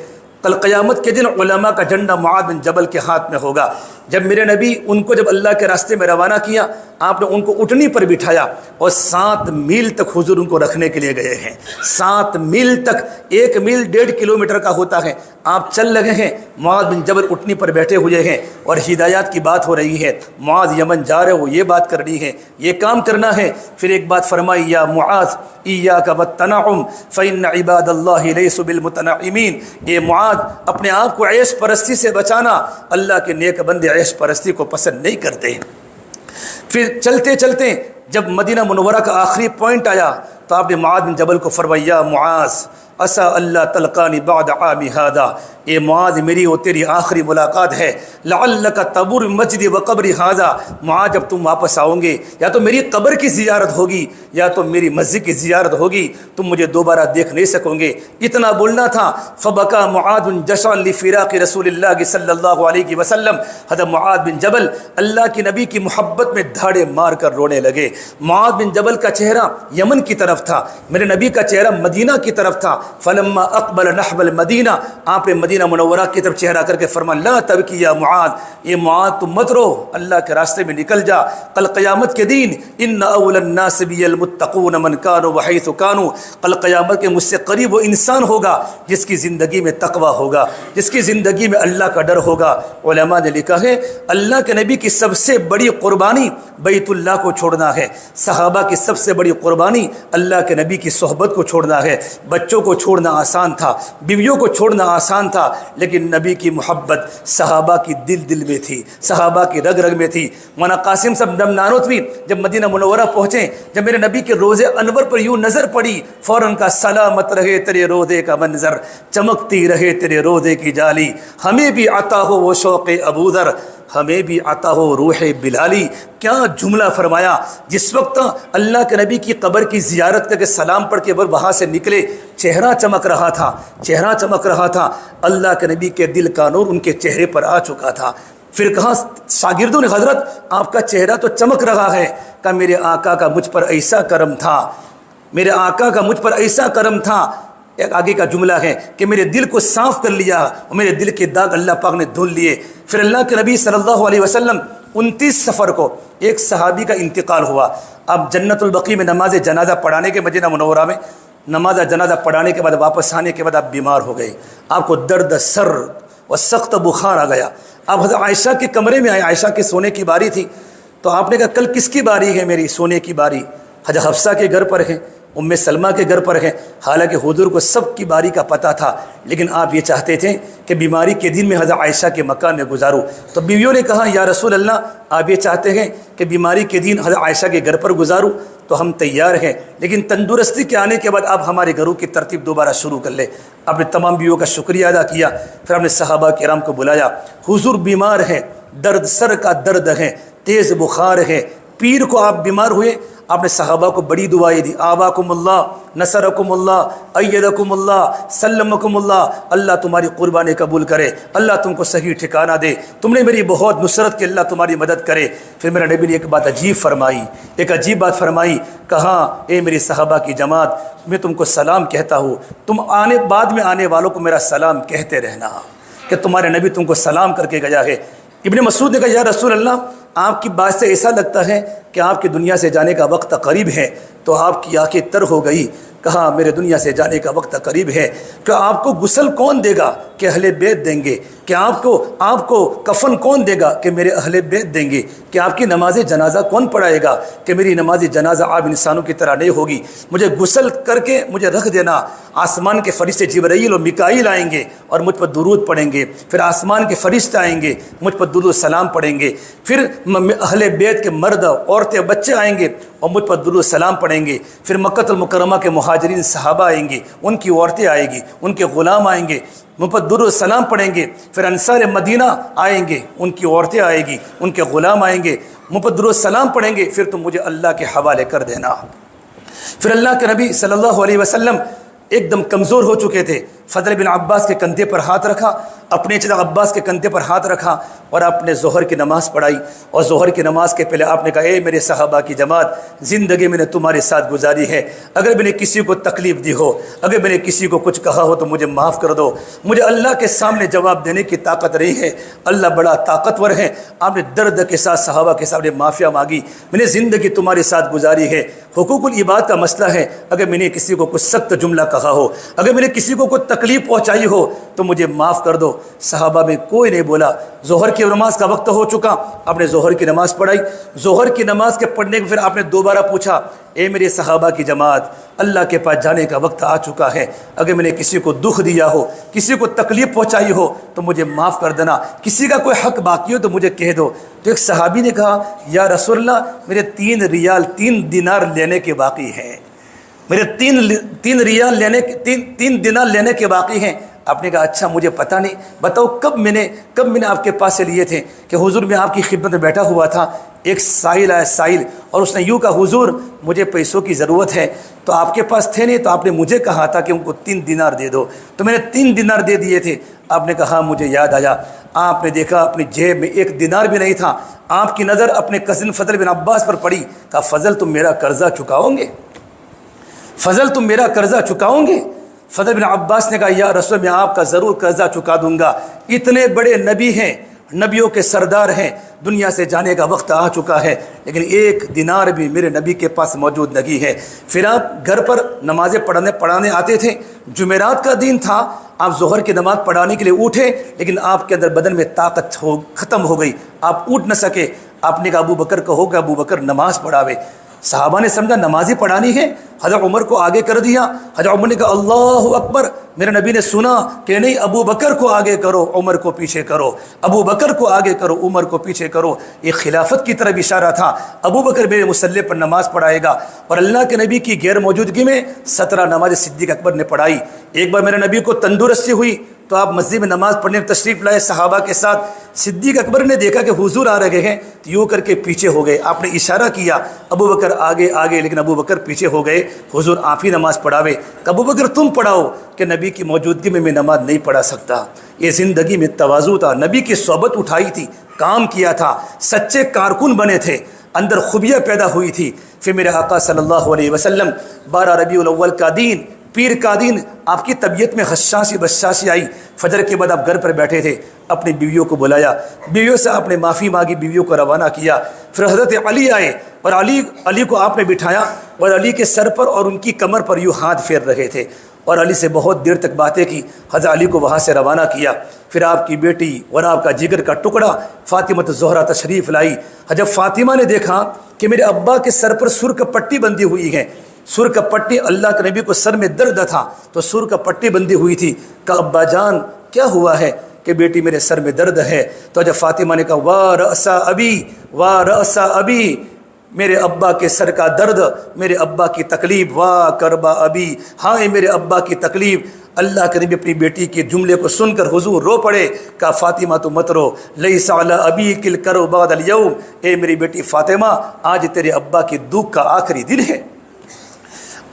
کل قیامت کے دن علماء کا جھنڈا معاذ بن جبل کے ہاتھ میں ہوگا۔ جب میرے نبی ان کو جب اللہ کے راستے میں روانہ کیا، آپ نے ان کو اٹھنی پر بٹھایا اور 7 میل تک حضور ان کو رکھنے کے لیے گئے ہیں۔ 7 میل تک، 1 میل 1.5 کلومیٹر کا ہوتا ہے، آپ چل رہے ہیں، معاذ بن جبل اٹھنی پر بیٹھے ہوئے ہیں، اور ہدایات کی بات ہو رہی ہے۔ معاذ یمن جا رہے ہو، یہ بات کرنی ہے، یہ کام کرنا ہے۔ پھر ایک بات فرمائی یا معاذ ایاک والتنعم فإن عباد اللہ لیسوا بالمتنعمین، یہ معاذ اپنے آپ کو عیش پرستی سے بچانا، اللہ کے نیک بندے عیش پرستی کو پسند نہیں کرتے۔ پھر چلتے چلتے جب مدینہ منورہ کا آخری پوائنٹ آیا تو آپ نے معاذ بن جبل کو فرمایا یا معاذ عسى اللہ تلقانی بعد عامی ھذا، اے معاذ میری اور تیری آخری ملاقات ہے، لعلک تبور مسجد و قبر ھذا، معاذ جب تم واپس آؤ گے یا تو میری قبر کی زیارت ہوگی یا تو میری مسجد کی زیارت ہوگی، تم مجھے دوبارہ دیکھ نہیں سکو گے۔ اتنا بولنا تھا، فبکا معاذ جشعا لفراق رسول اللہ صلی اللہ علیہ وسلم، حضرت معاذ بن جبل اللہ کے نبی کی محبت میں دھاڑے مار کر رونے لگے۔ معاذ بن جبل کا چہرہ یمن کی طرف تھا، میرے نبی کا چہرہ مدینہ کی طرف تھا۔ فلما اقبل نحو المدینہ، آپ نے مدینہ منورہ کی طرف چہرہ کر کے فرمایا لا تبکی یا معاذ، یہ معاذ تم مت رو، اللہ کے راستے میں نکل جا، کل قیامت کے دن ان اول الناس بی المتقون من کانوا وحیث کانوا، کل قیامت کے مجھ سے قریب وہ انسان ہوگا جس کی زندگی میں تقوی ہوگا، جس کی زندگی میں اللہ کا ڈر ہوگا۔ علماء نے لکھا ہے اللہ کے نبی کی سب سے بڑی قربانی بیت اللہ کو چھوڑنا ہے، صحابہ کی سب سے بڑی قربانی اللہ کے نبی کی صحبت کو چھوڑنا ہے۔ بچوں کو چھوڑنا آسان تھا، بیویوں کو چھوڑنا آسان تھا، لیکن نبی کی محبت صحابہ کی دل دل میں تھی، صحابہ کی رگ رگ میں تھی۔ مولانا قاسم صاحب نانوتوی جب مدینہ منورہ پہنچے، جب میرے نبی کے روضے انور پر یوں نظر پڑی، فوراً کا سلامت رہے تیرے روضے کا منظر، چمکتی رہے تیرے روضے کی جالی، ہمیں بھی عطا ہو وہ شوق ابوذر، ہمیں بھی عطا ہو روح بلالی۔ کیا جملہ فرمایا! جس وقت اللہ کے نبی کی قبر کی زیارت کر کے سلام پڑھ کے وہاں سے نکلے، چہرہ چمک رہا تھا، چہرہ چمک رہا تھا، اللہ کے نبی کے دل کا نور ان کے چہرے پر آ چکا تھا۔ پھر کہا شاگردوں نے حضرت آپ کا چہرہ تو چمک رہا ہے، کہ میرے آقا کا مجھ پر ایسا کرم تھا، میرے آقا کا مجھ پر ایسا کرم تھا۔ ایک آگے کا جملہ ہے کہ میرے دل کو صاف کر لیا اور میرے دل کے داغ اللہ پاک نے دھل لیے۔ پھر اللہ کے نبی صلی اللہ علیہ وسلم 29 سفر کو ایک صحابی کا انتقال ہوا۔ اب جنت البقیع میں نماز جنازہ پڑھانے کے مدینہ منورہ میں نماز جنازہ پڑھانے کے بعد واپس آنے کے بعد آپ بیمار ہو گئے، آپ کو درد سر اور سخت بخار آ گیا۔ آپ حضرت عائشہ کے کمرے میں آئے، عائشہ کے سونے کی باری تھی، تو آپ نے کہا کل کس کی باری ہے؟ میری سونے کی باری حضرت حفصہ کے گھر پر ہے۔ ام سلمہ کے گھر پر ہیں، حالانکہ حضور کو سب کی باری کا پتہ تھا، لیکن آپ یہ چاہتے تھے کہ بیماری کے دن میں حضرت عائشہ کے مکان میں گزاروں۔ تو بیویوں نے کہا یا رسول اللہ آپ یہ چاہتے ہیں کہ بیماری کے دن حضرت عائشہ کے گھر پر گزاروں تو ہم تیار ہیں، لیکن تندرستی کے آنے کے بعد آپ ہمارے گھروں کی ترتیب دوبارہ شروع کر لیں۔ آپ نے تمام بیویوں کا شکریہ ادا کیا، پھر آپ نے صحابہ کرام کو بلایا۔ حضور بیمار ہیں، درد سر کا درد ہے، تیز بخار ہے، پیر کو آپ بیمار ہوئے، آپ نے صحابہ کو بڑی دعائیں دی، آباکم اللہ، نصرکم اللہ، ایدکم اللہ، سلمکم اللہ، اللہ تمہاری قربانی قبول کرے، اللہ تم کو صحیح ٹھکانہ دے، تم نے میری بہت نصرت کی، اللہ تمہاری مدد کرے۔ پھر میرا نبی نے ایک بات عجیب بات فرمائی، کہا اے میری صحابہ کی جماعت، میں تم کو سلام کہتا ہوں، تم بعد میں آنے والوں کو میرا سلام کہتے رہنا کہ تمہارے نبی تم کو سلام کر کے گیا ہے۔ ابن مسعود نے کہا یا رسول اللہ آپ کی بات سے ایسا لگتا ہے کہ آپ کی دنیا سے جانے کا وقت قریب ہے، تو آپ کی آنکھیں تر ہو گئی۔ کہا میرے دنیا سے جانے کا وقت قریب ہے، کہ آپ کو غسل کون دے گا کہ اہل بیت دیں گے، کہ آپ کو کفن کون دے گا کہ میرے اہل بیت دیں گے، کہ آپ کی نماز جنازہ کون پڑھائے گا کہ میری نماز جنازہ عام انسانوں کی طرح نہیں ہوگی، مجھے غسل کر کے مجھے رکھ دینا، آسمان کے فرشتے جبرائیل اور میکائیل آئیں گے اور مجھ پر درود پڑھیں گے، پھر آسمان کے فرشتے آئیں گے مجھ پر درود و سلام پڑھیں گے، پھر اہل بیت کے مرد عورتیں بچے آئیں گے اور مجھ پر درود و سلام پڑھیں گے، پھر مکہ المکرمہ کے مہاجرین صحابہ آئیں گے، ان کی عورتیں آئیں گی، ان کے غلام آئیں گے، مجھ پر درود و سلام پڑھیں گے، پھر انصار مدینہ آئیں گے، ان کی عورتیں آئیں گی، ان کے غلام آئیں گے، مجھ پر درود و سلام پڑھیں گے، پھر تم مجھے اللہ کے حوالے کر دینا۔ پھر اللہ کے نبی صلی اللہ علیہ وسلم ایک دم کمزور ہو چکے تھے، فضل بن عباس کے کندھے پر ہاتھ رکھا، اپنے چچا عباس کے کندھے پر ہاتھ رکھا اور آپ نے ظہر کی نماز پڑھائی، اور ظہر کی نماز کے پہلے آپ نے کہا اے میرے صحابہ کی جماعت، زندگی میں نے تمہارے ساتھ گزاری ہے، اگر میں نے کسی کو تکلیف دی ہو، اگر میں نے کسی کو کچھ کہا ہو تو مجھے معاف کر دو، مجھے اللہ کے سامنے جواب دینے کی طاقت نہیں ہے، اللہ بڑا طاقتور ہے۔ آپ نے درد کے ساتھ صحابہ کے سامنے معافیا مانگی، میں نے زندگی تمہارے ساتھ گزاری ہے، حقوق العباد کا مسئلہ ہے، اگر میں نے کسی کو کچھ سخت جملہ کہا ہو، اگر میں نے کسی کو کوئی تکلیف پہنچائی ہو تو مجھے معاف کر دو۔ صحابہ میں کوئی نہیں بولا۔ ظہر کی نماز کا وقت ہو چکا، آپ نے ظہر کی نماز پڑھائی، ظہر کی نماز کے پڑھنے کے پھر آپ نے دوبارہ پوچھا اے میرے صحابہ کی جماعت، اللہ کے پاس جانے کا وقت آ چکا ہے، اگر میں نے کسی کو دکھ دیا ہو، کسی کو تکلیف پہنچائی ہو تو مجھے معاف کر دینا، کسی کا کوئی حق باقی ہو تو مجھے کہہ دو۔ تو ایک صحابی نے کہا یا رسول اللہ میرے 3 ریال 3 دینار لینے کے باقی ہیں، میرے 3 ریال لینے کے 3 دینار لینے کے باقی ہیں۔ آپ نے کہا اچھا مجھے پتہ نہیں، بتاؤ کب میں نے آپ کے پاس سے لیے تھے؟ کہ حضور میں آپ کی خدمت میں بیٹھا ہوا تھا، ایک سائل آیا سائل، اور اس نے یوں کہا حضور مجھے پیسوں کی ضرورت ہے، تو آپ کے پاس تھے نہیں، تو آپ نے مجھے کہا تھا کہ ان کو 3 دینار دے دو، تو میں نے 3 دینار دے دیے تھے۔ آپ نے کہا مجھے یاد آیا، آپ نے دیکھا اپنی جیب میں 1 دینار بھی نہیں تھا، آپ کی نظر اپنے کزن فضل بن عباس پر پڑی، کہا فضل تم میرا قرضہ چکاؤ گے؟ فضل تم میرا قرضہ چکاؤ گے؟ فضل بن عباس نے کہا یا رسول میں آپ کا ضرور قرضہ چکا دوں گا، اتنے بڑے نبی ہیں، نبیوں کے سردار ہیں، دنیا سے جانے کا وقت آ چکا ہے، لیکن 1 دینار بھی میرے نبی کے پاس موجود نہیں ہے۔ پھر آپ گھر پر نمازیں پڑھانے آتے تھے، جمعرات کا دن تھا، آپ ظہر کی نماز پڑھانے کے لیے اٹھے، لیکن آپ کے اندر بدن میں طاقت ختم ہو گئی، آپ اٹھ نہ سکے۔ آپ نے کہا ابو بکر کہو کہ ابو بکر نماز پڑھاوے۔ صحابہ نے سمجھا نمازی پڑھانی ہے، حضرت عمر کو آگے کر دیا۔ حضرت عمر نے کہا اللہ اکبر، میرے نبی نے سنا کہ نہیں ابو بکر کو آگے کرو عمر کو پیچھے کرو، ابو بکر کو آگے کرو عمر کو پیچھے کرو۔ یہ خلافت کی طرف اشارہ تھا، ابو بکر میرے مصلی پر نماز پڑھائے گا، اور اللہ کے نبی کی غیر موجودگی میں 17 نماز صدیق اکبر نے پڑھائی۔ ایک بار میرے نبی کو تندرستی ہوئی تو آپ مسجد میں نماز پڑھنے تشریف لائے صحابہ کے ساتھ، صدیق اکبر نے دیکھا کہ حضور آ رہے ہیں تو یوں کر کے پیچھے ہو گئے، آپ نے اشارہ کیا ابو بکر آگے آگے، لیکن ابو بکر پیچھے ہو گئے، حضور آپ ہی نماز پڑھاوے۔ ابو بکر تم پڑھاؤ، کہ نبی کی موجودگی میں نماز نہیں پڑھا سکتا۔ یہ زندگی میں تواضع تھا، نبی کی صحبت اٹھائی تھی، کام کیا تھا، سچے کارکن بنے تھے، اندر خوبیاں پیدا ہوئی تھی۔ پھر میرے آقا صلی اللہ علیہ وسلم 12 ربیع الاول کا دن، پیر کا دن، آپ کی طبیعت میں خشاشی بشاشی آئی، فجر کے بعد آپ گھر پر بیٹھے تھے، اپنی بیویوں کو بلایا، بیویوں سے آپ نے معافی مانگی، بیویوں کو روانہ کیا۔ پھر حضرت علی آئے اور علی کو آپ نے بٹھایا اور علی کے سر پر اور ان کی کمر پر یوں ہاتھ پھیر رہے تھے، اور علی سے بہت دیر تک باتیں کی۔ حضرت علی کو وہاں سے روانہ کیا۔ پھر آپ کی بیٹی اور آپ کا جگر کا ٹکڑا فاطمہ الزہرا تشریف لائی۔ حضرت فاطمہ نے دیکھا کہ میرے ابا کے سر پر سرخ پٹی بندھی ہوئی ہے، سر کا پٹی اللہ کے نبی کو سر میں درد تھا تو سر کا پٹی بندھی ہوئی تھی. کہا ابا جان کیا ہوا ہے؟ کہ بیٹی میرے سر میں درد ہے. تو جب فاطمہ نے کہا وا رأسا ابی وا رأسا ابی، میرے ابا کے سر کا درد، میرے ابا کی تکلیف، وا کربا ابی، ہائے میرے ابا کی تکلیف. اللہ کے نبی اپنی بیٹی کے جملے کو سن کر حضور رو پڑے. کہا فاطمہ تو مت رو، لیس علی ابیک الکرب بعد الیوم، اے میری بیٹی فاطمہ آج تیرے ابا کی دکھ کا آخری دن ہے،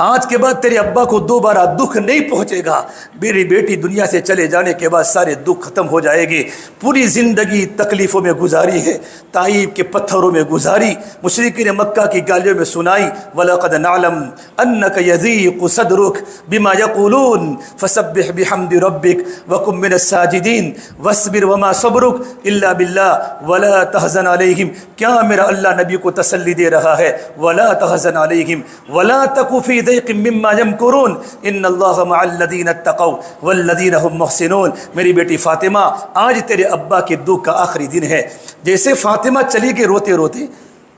آج کے بعد تیرے ابا کو دوبارہ دکھ نہیں پہنچے گا. میری بیٹی دنیا سے چلے جانے کے بعد سارے دکھ ختم ہو جائے گے. پوری زندگی تکلیفوں میں گزاری ہے، طائف کے پتھروں میں گزاری، مشرکین مکہ کی گالیوں میں سنائی. وَلَقَدْ نَعْلَمْ أَنَّكَ يَضِيقُ صَدْرُكَ بِمَا يَقُولُونَ فَسَبِّحْ بِحَمْدِ رَبِّكَ وَكُن مِّنَ السَّاجِدِينَ وَاصْبِرْ وَمَا صَبْرُكَ إِلَّا بِاللَّهِ وَلَا تَحْزَنْ عَلَيْهِمْ. کیا میرا اللہ نبی کو تسلی دے رہا ہے؟ وَلَا تَحْزَنْ عَلَيْهِمْ وَلَا تَكُ فِي ضيق مما يمكرون ان اللہ مع الذین اتقوا والذین هم محسنون. میری بیٹی فاطمہ آج تیرے ابا کے دکھ کا آخری دن ہے. جیسے فاطمہ چلی گئی روتے روتے،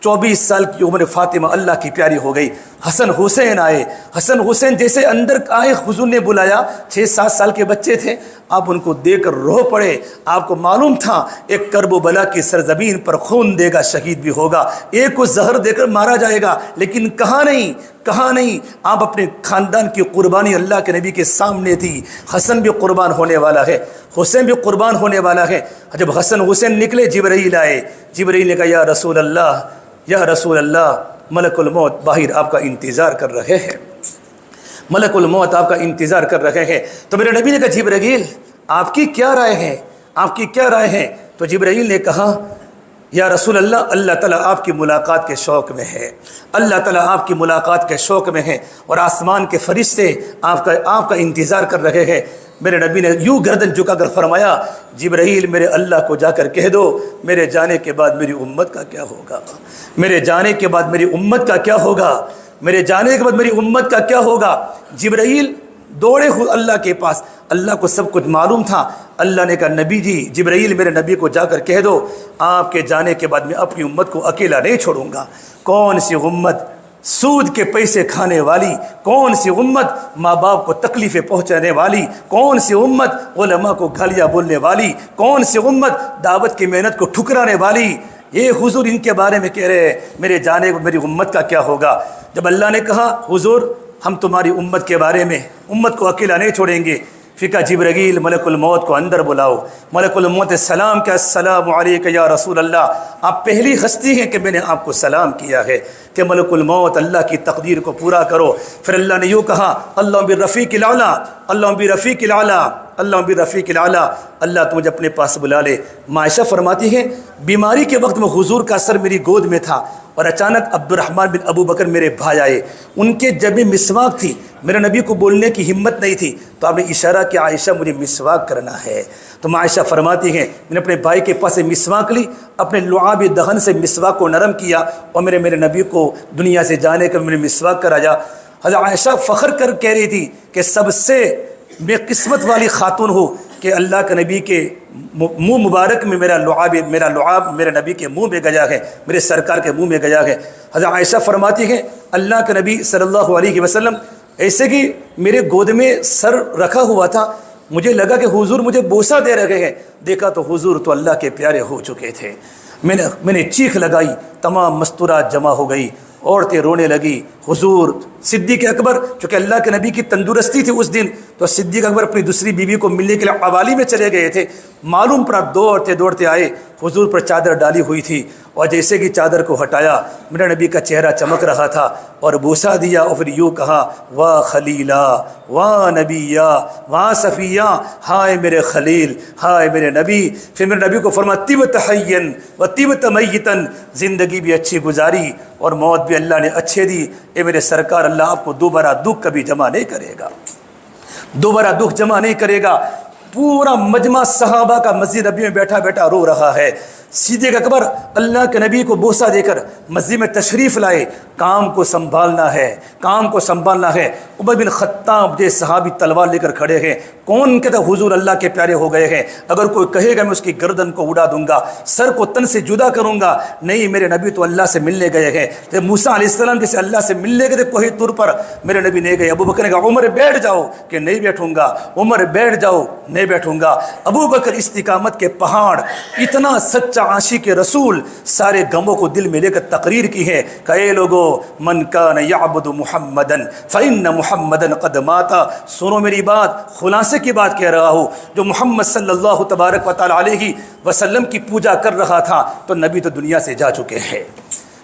24 سال کی عمر فاطمہ اللہ کی پیاری ہو گئی. حسن حسین آئے، حسن حسین جیسے اندر آئے حضور نے بلایا، 6-7 سال کے بچے تھے. آپ ان کو دیکھ کر رو پڑے. آپ کو معلوم تھا ایک کرب و بلا کی سرزمین پر خون دے گا شہید بھی ہوگا، ایک کو زہر دے کر مارا جائے گا، لیکن کہاں نہیں، کہاں نہیں. آپ اپنے خاندان کی قربانی اللہ کے نبی کے سامنے تھی. حسن بھی قربان ہونے والا ہے، حسین بھی قربان ہونے والا ہے. جب حسن حسین نکلے جبرائیل آئے. جبرائیل نے کہا یا رسول اللہ، یا رسول اللہ، ملک الموت باہر آپ کا انتظار کر رہے ہیں، ملک الموت آپ کا انتظار کر رہے ہیں. تو میرے نبی نے کہا جبرائیل آپ کی کیا رائے ہے، آپ کی کیا رائے ہے؟ تو جبرائیل نے کہا یا رسول اللہ، اللہ تعالیٰ آپ کی ملاقات کے شوق میں ہے، اللہ تعالیٰ آپ کی ملاقات کے شوق میں ہے، اور آسمان کے فرشتے آپ کا انتظار کر رہے ہیں. میرے نبی نے یوں گردن جھکا کر فرمایا جبرائیل میرے اللہ کو جا کر کہہ دو میرے جانے کے بعد میری امت کا کیا ہوگا، میرے جانے کے بعد میری امت کا کیا ہوگا، میرے جانے کے بعد میری امت کا کیا ہوگا. جبرائیل دوڑے ہوئے اللہ کے پاس. اللہ کو سب کچھ معلوم تھا. اللہ نے کہا نبی جی جبرائیل میرے نبی کو جا کر کہہ دو آپ کے جانے کے بعد میں اپنی امت کو اکیلا نہیں چھوڑوں گا. کون سی امت سود کے پیسے کھانے والی، کون سی امت ماں باپ کو تکلیفیں پہنچانے والی، کون سی امت علماء کو گالیاں بولنے والی، کون سی امت دعوت کی محنت کو ٹھکرانے والی. یہ حضور ان کے بارے میں کہہ رہے ہیں میرے جانے کو میری امت کا کیا ہوگا. جب اللہ نے کہا حضور ہم تمہاری امت کے بارے میں امت کو اکیلا نہیں چھوڑیں گے، فکا جبرائیل ملک الموت کو اندر بلاؤ. ملک الموت سلام کہ السلام علیک یا رسول اللہ، آپ پہلی ہستی ہیں کہ میں نے آپ کو سلام کیا ہے کہ ملک الموت اللہ کی تقدیر کو پورا کرو. پھر اللہ نے یوں کہا اللہ برفیق الاعلیٰ، اللہ برفیق الاعلیٰ، اللہ برفیق الاعلیٰ، اللہ تو مجھے اپنے پاس بلا لے. عائشہ فرماتی ہیں بیماری کے وقت میں حضور کا سر میری گود میں تھا اور اچانک عبد الرحمن بن ابو بکر میرے بھائی آئے. ان کے جب مسواک تھی، میرے نبی کو بولنے کی ہمت نہیں تھی، تو آپ نے اشارہ کیا عائشہ مجھے مسواک کرنا ہے. تو عائشہ فرماتی ہیں میں نے اپنے بھائی کے پاس سے مسواک لی، اپنے لعاب دہن سے مسواک کو نرم کیا اور میرے نبی کو دنیا سے جانے کا میں نے مسواک کرایا. حضرت عائشہ فخر کر کہہ رہی تھی کہ سب سے میں قسمت والی خاتون ہوں کہ اللہ کے نبی کے منہ مبارک میں میرا لعاب میرے نبی کے منہ میں گیا ہے، میرے سرکار کے منہ میں گیا ہے. حضرت عائشہ فرماتی ہیں اللہ کے نبی صلی اللہ علیہ وسلم ایسے کہ میرے گود میں سر رکھا ہوا تھا، مجھے لگا کہ حضور مجھے بوسہ دے رہے ہیں. دیکھا تو حضور تو اللہ کے پیارے ہو چکے تھے. میں نے چیخ لگائی، تمام مستورات جمع ہو گئی، عورتیں رونے لگی. حضور صدیق اکبر چونکہ اللہ کے نبی کی تندرستی تھی اس دن، تو صدیق اکبر اپنی دوسری بیوی کو ملنے کے لیے قوالی میں چلے گئے تھے. معلوم پڑا دوڑتے آئے، حضور پر چادر ڈالی ہوئی تھی، اور جیسے کہ چادر کو ہٹایا میرے نبی کا چہرہ چمک رہا تھا اور بوسہ دیا اور پھر یوں کہا واہ خلیلا واہ نبیا واہ صفیہ، ہائے میرے خلیل، ہائے میرے نبی. پھر میرے نبی کو فرمایا طبت حیًا و طبت میتًا، زندگی بھی اچھی گزاری اور موت بھی اللہ نے اچھے دی. اے میرے سرکار اللہ آپ کو دوبارہ دکھ کبھی جمع نہیں کرے گا، دوبارہ دکھ جمع نہیں کرے گا. پورا مجمع صحابہ کا مسجد نبی میں بیٹھا رو رہا ہے. صدیق اکبر اللہ کے نبی کو بوسہ دے کر مسجد میں تشریف لائے، کام کو سنبھالنا ہے، کام کو سنبھالنا ہے۔ عمر بن خطاب جیسے صحابی تلوار لے کر کھڑے ہیں، کون کہتا حضور اللہ کے پیارے ہو گئے ہیں؟ اگر کوئی کہے گا میں اس کی گردن کو اڑا دوں گا، سر کو تن سے جدا کروں گا، نہیں، میرے نبی تو اللہ سے ملنے گئے ہیں۔ جب موسیٰ علیہ السلام جیسے اللہ سے ملنے گئے تھے کوہ طور پر، میرے نبی نہیں گئے۔ ابو بکر نے کہا عمر بیٹھ جاؤ، کہ نہیں بیٹھوں گا۔ عمر بیٹھ جاؤ، نہیں بیٹھوں گا۔ ابو بکر استقامت کے پہاڑ، اتنا سچا عاشق رسول، سارے غموں کو دل میں لے کر تقریر کی ہے کہ اے لوگو، من کان یعبد محمدن فإن محمدن قد مات۔ سنو میری بات، خلاصے کی بات کہہ رہا ہوں، جو محمد صلی اللہ تبارک و تعالی علیہ وسلم کی پوجا کر رہا تھا تو نبی تو دنیا سے جا چکے ہیں۔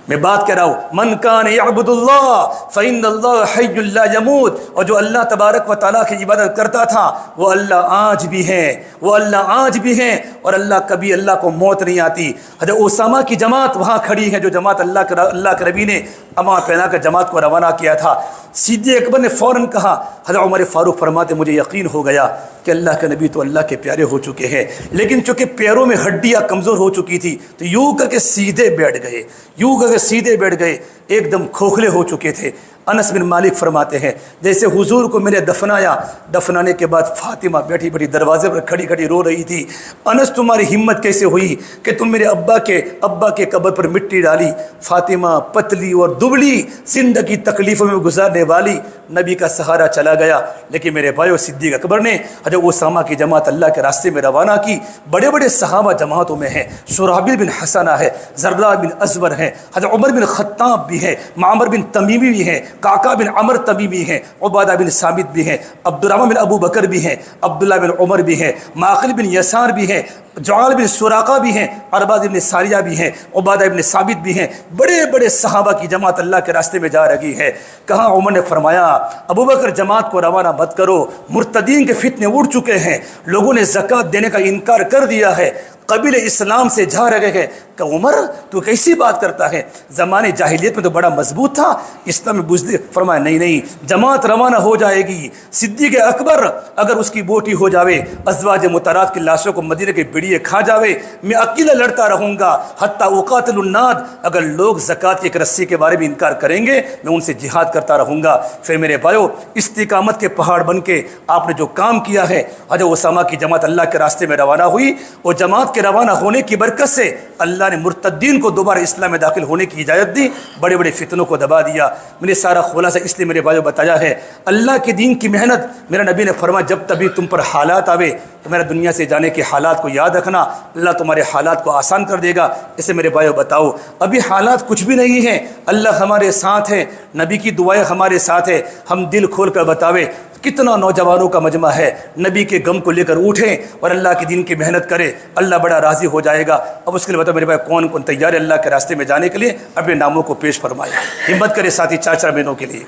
میں بات کہہ رہا ہوں، من کان یعبد اللہ فإن اللہ حی لا یموت، اور جو اللہ تبارک و تعالیٰ کی عبادت کرتا تھا وہ اللہ آج بھی ہیں، وہ اللہ آج بھی ہیں، اور اللہ کبھی اللہ کو موت نہیں آتی۔ حضرت اسامہ کی جماعت وہاں کھڑی ہے، جو جماعت اللہ کے نبی نے اما پہنا کر جماعت کو روانہ کیا تھا۔ صدیق اکبر نے فوراً کہا، حضرت عمر فاروق فرماتے مجھے یقین ہو گیا کہ اللہ کے نبی تو اللہ کے پیارے ہو چکے ہیں، لیکن چونکہ پیروں میں ہڈیاں کمزور ہو چکی تھی تو یوں کر کے سیدھے بیٹھ گئے، یوں کر کے سیدھے بیٹھ گئے، ایک دم کھوکھلے ہو چکے تھے۔ انس بن مالک فرماتے ہیں جیسے حضور کو میں نے دفنایا، دفنانے کے بعد فاطمہ بیٹھی بیٹھی دروازے پر کھڑی کھڑی رو رہی تھی۔ انس تمہاری ہمت کیسے ہوئی کہ تم میرے ابا کے قبر پر مٹی ڈالی؟ فاطمہ پتلی اور دبلی، زندگی تکلیفوں میں گزارنے والی، نبی کا سہارا چلا گیا۔ لیکن میرے بھائیو، صدیق اکبر نے حضرت اسامہ کی جماعت اللہ کے راستے میں روانہ کی۔ بڑے بڑے صحابہ جماعتوں میں ہیں، شرحبیل بن حسنہ ہے، زرارہ بن ازور ہیں، حضرت عمر بن خطاب بھی ہیں، معمر بن تمیمی بھی ہیں، کعکا بن عمر تمیمی ہیں، عبادہ بن ثابت بھی ہیں، عبد الرحمن بن ابو بکر بھی ہیں، عبداللہ بن عمر بھی ہیں، معقل بن یسار بھی ہیں، جعال بن سراقہ بھی ہیں، ارباز بن ساریہ بھی ہیں، عبادہ بن ثابت بھی ہیں۔ بڑے بڑے صحابہ کی جماعت اللہ کے راستے میں جا رہی ہے۔ کہاں عمر نے فرمایا ابو بکر جماعت کو روانہ مت کرو، مرتدین کے فتنے اڑ چکے ہیں، لوگوں نے زکوٰۃ دینے کا انکار کر دیا ہے، قبیل اسلام سے جا رہے ہیں۔ کہ عمر تو کیسی بات کرتا ہے؟ زمانے جاہلیت میں تو بڑا مضبوط تھا، اسلام میں بزدل۔ فرمایا نہیں، جماعت روانہ ہو جائے گی۔ صدیق اکبر اگر اس کی بوٹی ہو جاوے، ازواج مطہرات کی لاشوں کو مدینے کے بڑیے کھا جاوے، میں اکیلا لڑتا رہوں گا حتیٰ اقاتل الناد۔ اگر لوگ زکوٰۃ کی ایک رسی کے بارے میں انکار کریں گے، میں ان سے جہاد کرتا رہوں گا۔ پھر میرے بھائیو، استقامت کے پہاڑ بن کے آپ نے جو کام کیا ہے، حضرت اسامہ کی جماعت اللہ کے راستے میں روانہ ہوئی، اور جماعت کے روانہ ہونے کی برکت سے اللہ نے مرتدین کو دوبارہ اسلام میں داخل ہونے کی اجازت دی، بڑے بڑے فتنوں کو دبا دیا۔ میں نے سارا خلاصہ اس لیے میرے بھائیو بتایا ہے، اللہ کے دین کی محنت، میرا نبی نے فرمایا جب تبھی تم پر حالات آوے تو میرا دنیا سے جانے کے حالات کو یاد رکھنا، اللہ تمہارے حالات کو آسان کر دے گا۔ اسے میرے بھائیو بتاؤ، ابھی حالات کچھ بھی نہیں ہیں، اللہ ہمارے ساتھ ہے، نبی کی دعائیں ہمارے ساتھ ہے۔ ہم دل کھول کر بتاوے، کتنا نوجوانوں کا مجمع ہے، نبی کے غم کو لے کر اٹھیں اور اللہ کے دین کی محنت کرے، اللہ بڑا راضی ہو جائے گا۔ اب اس کے لیے بتاؤ میرے بھائی کون کون تیار ہے اللہ کے راستے میں جانے کے لیے؟ اپنے ناموں کو پیش فرمائے، ہمت کرے ساتھی 4 بہنوں کے لیے۔